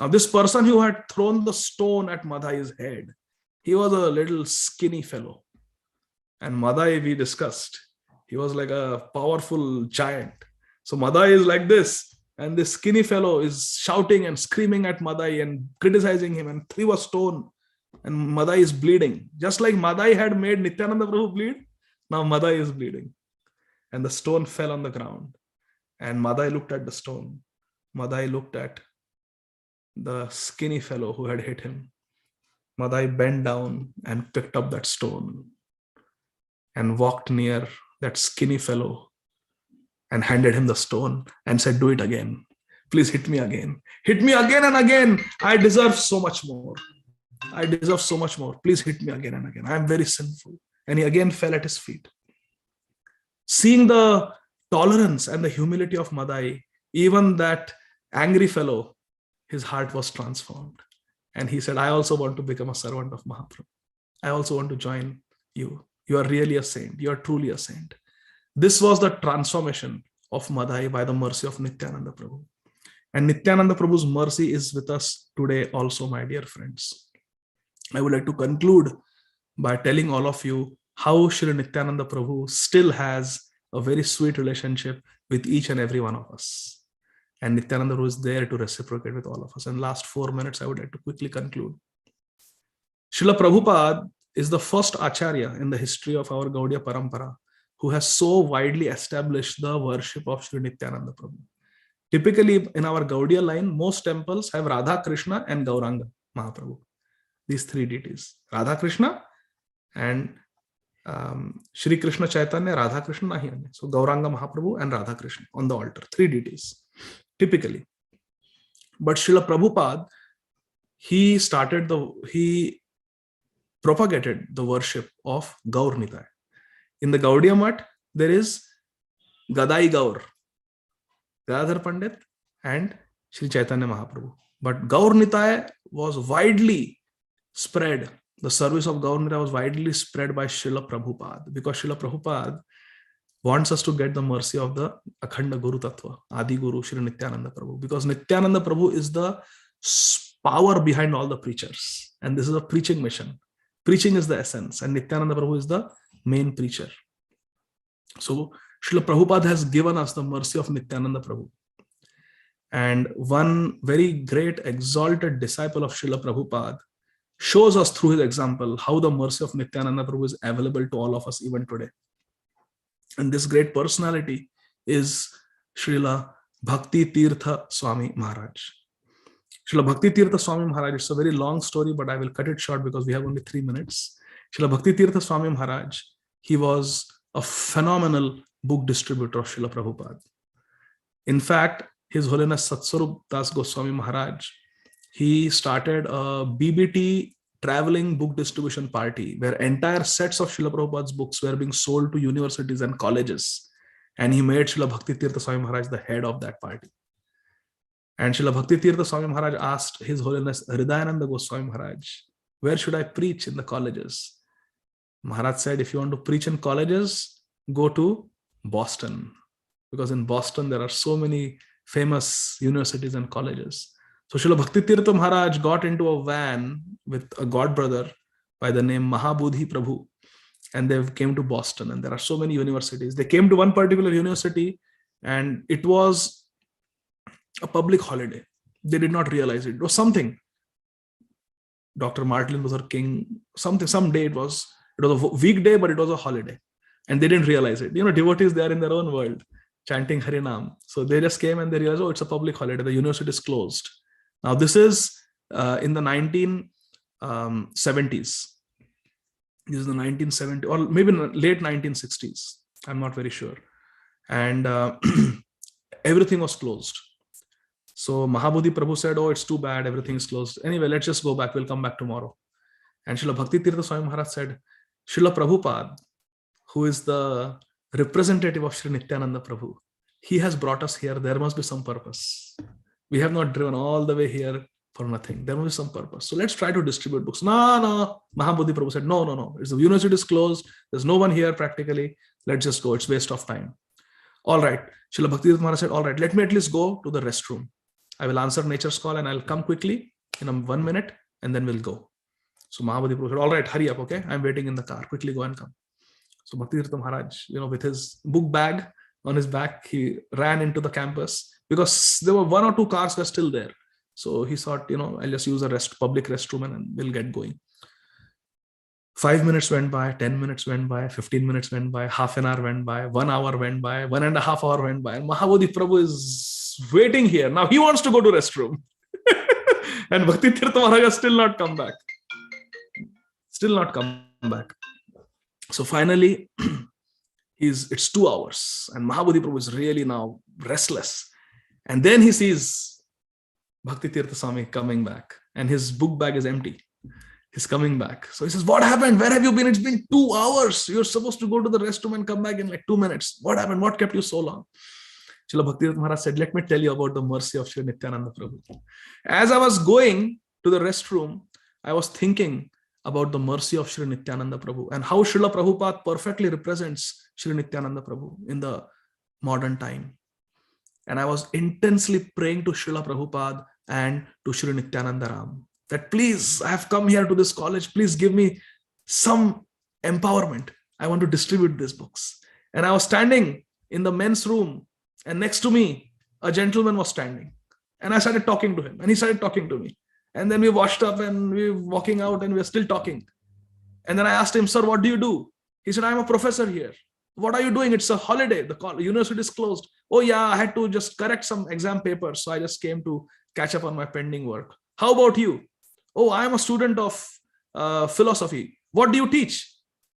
[SPEAKER 6] Now, this person who had thrown the stone at Madai's head, he was a little skinny fellow. And Madai, we discussed, he was like a powerful giant. So Madai is like this. And this skinny fellow is shouting and screaming at Madai and criticizing him and threw a stone. And Madai is bleeding. Just like Madai had made Nityananda Prabhu bleed, now Madai is bleeding. And the stone fell on the ground. And Madai looked at the stone. Madai looked at the skinny fellow who had hit him. Madai bent down and picked up that stone and walked near that skinny fellow and handed him the stone and said, do it again. Please hit me again. Hit me again and again. I deserve so much more. I deserve so much more. Please hit me again and again. I am very sinful. And he again fell at his feet. Seeing the tolerance and the humility of Madai, even that angry fellow, his heart was transformed. And he said, I also want to become a servant of Mahaprabhu. I also want to join you. You are really a saint. You are truly a saint. This was the transformation of Madai by the mercy of Nityananda Prabhu. And Nityananda Prabhu's mercy is with us today also, my dear friends. I would like to conclude by telling all of you how Shri Nityananda Prabhu still has a very sweet relationship with each and every one of us. And Nityananda Prabhu is there to reciprocate with all of us. In the last 4 minutes, I would like to quickly conclude. Srila Prabhupada is the first Acharya in the history of our Gaudiya Parampara who has so widely established the worship of Shri Nityananda Prabhu. Typically, in our Gaudiya line, most temples have Radha Krishna and Gauranga Mahaprabhu. These three deities, Radha Krishna and Shri Krishna Chaitanya, Radha Krishna nahi ane. So Gauranga Mahaprabhu and Radha Krishna on the altar, three deities, typically. But Srila Prabhupada, he propagated the worship of Gaur Nitai. In the Gaudiya Math, there is Gadai Gaur, Gadadhar Pandit, and Sri Chaitanya Mahaprabhu. But Gaur Nitaya was widely spread. The service of Gaur Nitaya was widely spread by Srila Prabhupada, because Srila Prabhupada wants us to get the mercy of the Akhanda Guru Tattva, Adi Guru, Sri Nityananda Prabhu, because Nityananda Prabhu is the power behind all the preachers. And this is a preaching mission. Preaching is the essence, and Nityananda Prabhu is the main preacher. So Srila Prabhupada has given us the mercy of Nityananda Prabhu. And one very great exalted disciple of Srila Prabhupada shows us through his example how the mercy of Nityananda Prabhu is available to all of us even today. And this great personality is Srila Bhakti Tirtha Swami Maharaj. Srila Bhakti Tirtha Swami Maharaj, it's a very long story, but I will cut it short because we have only 3 minutes. Srila Bhakti Tirtha Swami Maharaj, he was a phenomenal book distributor of Srila Prabhupada. In fact, His Holiness Satswarup Das Goswami Maharaj, he started a BBT traveling book distribution party where entire sets of Srila Prabhupada's books were being sold to universities and colleges. And he made Srila Bhakti Tirtha Swami Maharaj the head of that party. And Srila Bhakti Tirtha Swami Maharaj asked His Holiness Hridayananda Goswami Maharaj, where should I preach in the colleges? Maharaj said, if you want to preach in colleges, go to Boston. Because in Boston, there are so many famous universities and colleges. So Srila Bhakti Tirtha Maharaj got into a van with a god brother by the name Mahabodhi Prabhu. And they came to Boston, and there are so many universities. They came to one particular university, and it was a public holiday. They did not realize it. It was something. Dr. Martin Luther King, someday it was a weekday, but it was a holiday. And they didn't realize it. Devotees, they are in their own world, chanting Harinam. So they just came and they realized, oh, it's a public holiday. The university is closed. Now, this is in the 1970s. This is the 1970s, or maybe late 1960s. I'm not very sure. And everything was closed. So Mahabodhi Prabhu said, oh, it's too bad. Everything is closed. Anyway, let's just go back. We'll come back tomorrow. And Srila Bhakti Tirtha Swami Maharaj said, Srila Prabhupada, who is the representative of Sri Nityananda Prabhu, he has brought us here. There must be some purpose. We have not driven all the way here for nothing. There must be some purpose. So let's try to distribute books. No. Mahabodhi Prabhu said, no. The university is closed. There's no one here practically. Let's just go. It's waste of time. All right. Srila Bhakti Tirtha Maharaj said, all right, let me at least go to the restroom. I will answer nature's call and I'll come quickly in 1 minute and then we'll go. So Mahabodhi Prabhu said, all right, hurry up, okay? I'm waiting in the car. Quickly go and come. So Bhakti Tirtha Maharaj, with his book bag on his back, he ran into the campus because there were 1 or 2 cars were still there. So he thought, I'll just use a public restroom and we'll get going. 5 minutes went by, 10 minutes went by, 15 minutes went by, half an hour went by, 1 hour went by, 1.5 hours went by. And Mahabodhi Prabhu is waiting here. Now he wants to go to restroom. And Bhakti Tirtha Maharaj has still not come back. So finally, it's 2 hours. And Mahabodhi Prabhu is really now restless. And then he sees Bhakti Tirtha Swami coming back. And his book bag is empty. He's coming back. So he says, what happened? Where have you been? It's been 2 hours. You're supposed to go to the restroom and come back in like 2 minutes. What happened? What kept you so long? Srila Bhakti Tirtha Maharaj said, let me tell you about the mercy of Sri Nityananda Prabhu. As I was going to the restroom, I was thinking about the mercy of Sri Nityananda Prabhu and how Srila Prabhupada perfectly represents Sri Nityananda Prabhu in the modern time. And I was intensely praying to Srila Prabhupada and to Sri Nityananda Ram that please, I have come here to this college. Please give me some empowerment. I want to distribute these books. And I was standing in the men's room, and next to me, a gentleman was standing. And I started talking to him, and he started talking to me. And then we washed up and we were walking out and we were still talking. And then I asked him, sir, what do you do? He said, I'm a professor here. What are you doing? It's a holiday. The university is closed. Oh yeah, I had to just correct some exam papers. So I just came to catch up on my pending work. How about you? Oh, I am a student of philosophy. What do you teach?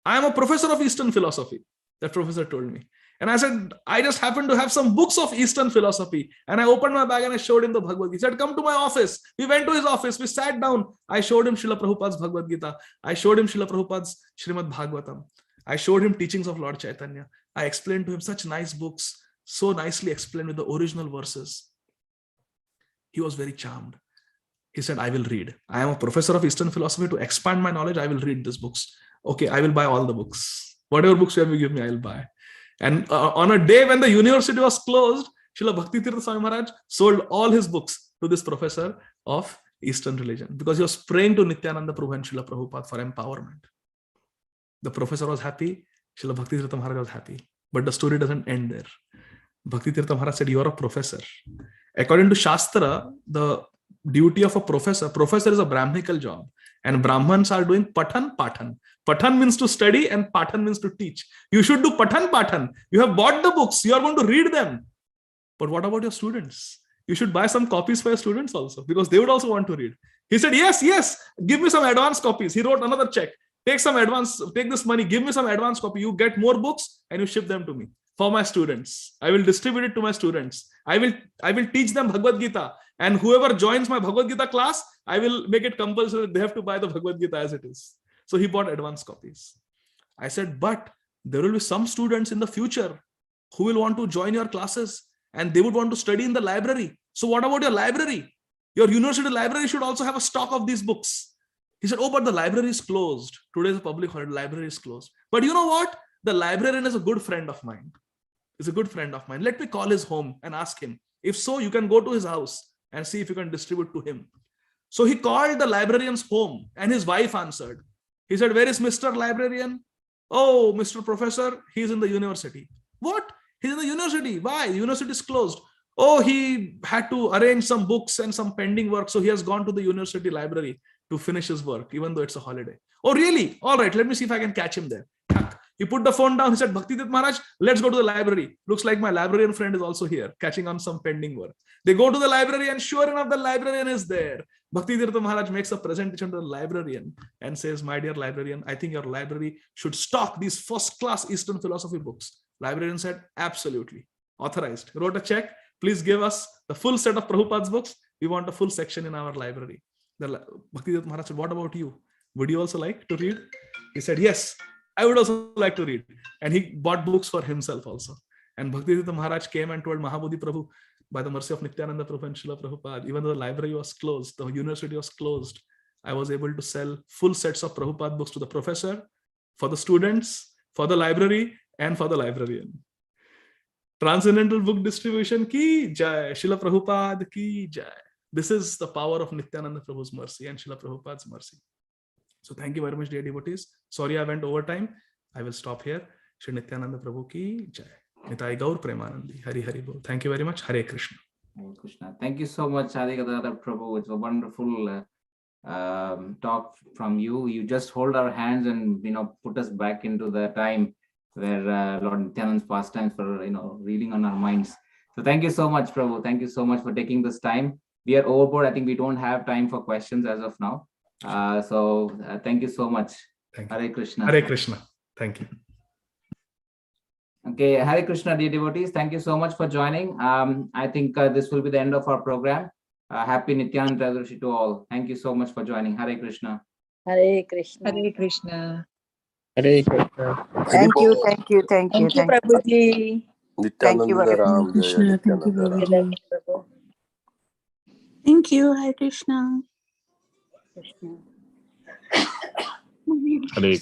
[SPEAKER 6] I am a professor of Eastern philosophy. That professor told me. And I said, I just happen to have some books of Eastern philosophy. And I opened my bag and I showed him the Bhagavad Gita. He said, come to my office. We went to his office. We sat down. I showed him Srila Prabhupada's Bhagavad Gita. I showed him Srila Prabhupada's Srimad Bhagavatam. I showed him teachings of Lord Chaitanya. I explained to him such nice books. so nicely explained with the original verses. He was very charmed. He said, I will read. I am a professor of Eastern philosophy. To expand my knowledge, I will read these books. Okay, I will buy all the books. Whatever books you have to give me, I will buy. And on a day when the university was closed, Srila Bhaktitirtha Swami Maharaj sold all his books to this professor of Eastern religion because he was praying to Nityananda Prabhu and Srila Prabhupada for empowerment. The professor was happy. Srila Bhaktitirtha Maharaj was happy. But the story doesn't end there. Bhaktitirtha Maharaj said, you are a professor. According to Shastra, the duty of a professor is a Brahminical job. And Brahmans are doing Pathan Pathan. Pathan means to study and Pathan means to teach. You should do Pathan Pathan. You have bought the books. You are going to read them. But what about your students? You should buy some copies for your students also because they would also want to read. He said, yes, give me some advance copies. He wrote another check. Take this money, give me some advance copy. You get more books and you ship them to me for my students. I will distribute it to my students. I will teach them Bhagavad Gita. And whoever joins my Bhagavad Gita class, I will make it compulsory that they have to buy the Bhagavad Gita as it is. So he bought advance copies. I said, but there will be some students in the future who will want to join your classes and they would want to study in the library. So what about your library? Your university library should also have a stock of these books. He said, oh, but the library is closed. Today is a public holiday. Library is closed. But you know what? The librarian is a good friend of mine. He's a good friend of mine. Let me call his home and ask him. If so, you can go to his house and see if you can distribute to him. So he called the librarian's home and his wife answered. He said, where is Mr. Librarian? Oh, Mr. Professor, he's in the university. What? He's in the university. Why? The university is closed. Oh, he had to arrange some books and some pending work. So he has gone to the university library to finish his work, even though it's a holiday. Oh, really? All right, let me see if I can catch him there. He put the phone down. He said, Bhaktitirtha Maharaj, let's go to the library. Looks like my librarian friend is also here, catching on some pending work. They go to the library and sure enough, the librarian is there. Bhaktitirtha Maharaj makes a presentation to the librarian and says, my dear librarian, I think your library should stock these first-class Eastern philosophy books. Librarian said, absolutely. Authorized. Wrote a check. Please give us the full set of Prabhupada's books. We want a full section in our library. Bhaktitirtha Maharaj said, what about you? Would you also like to read? He said, yes, I would also like to read. And he bought books for himself also. And Bhaktitirtha Maharaj came and told Mahabodhi Prabhu, by the mercy of Nityananda Prabhu and Srila Prabhupada, even though the library was closed, the university was closed, I was able to sell full sets of Prabhupada books to the professor, for the students, for the library, and for the librarian. Transcendental book distribution ki jai, Srila Prabhupada ki jai. This is the power of Nityananda Prabhu's mercy and Srila Prabhupada's mercy. So thank you very much, dear devotees. Sorry I went over time. I will stop here. Shri Nityananda Prabhu ki jai. Nitai Gaur Premanandi. Hari Hari Bol. Thank you very much. Hare Krishna.
[SPEAKER 3] Hare Krishna. Thank you so much, Adhikadada Prabhu. It's a wonderful talk from you. You just hold our hands and put us back into the time where Lord Nityananda's pastimes for reading on our minds. So thank you so much, Prabhu. Thank you so much for taking this time. We are overboard. I think we don't have time for questions as of now. So thank you so much.
[SPEAKER 6] Thank you.
[SPEAKER 3] Hare Krishna.
[SPEAKER 6] Hare Krishna. Thank you.
[SPEAKER 3] Okay, Hare Krishna, dear devotees. Thank you so much for joining. I think this will be the end of our program. Happy Nityananda Trayodashi to all. Thank you so much for joining. Hare Krishna.
[SPEAKER 7] Hare Krishna.
[SPEAKER 8] Hare Krishna.
[SPEAKER 9] Hare Krishna.
[SPEAKER 7] Thank you,
[SPEAKER 8] Prabhuji.
[SPEAKER 7] Thank you,
[SPEAKER 9] Nityananda Ram Jaya.
[SPEAKER 8] Krishna. Thank you,
[SPEAKER 9] Nityananda Ram.
[SPEAKER 8] Prabhuji.
[SPEAKER 10] Thank you, Hare Krishna.
[SPEAKER 7] Krishna.
[SPEAKER 9] Hare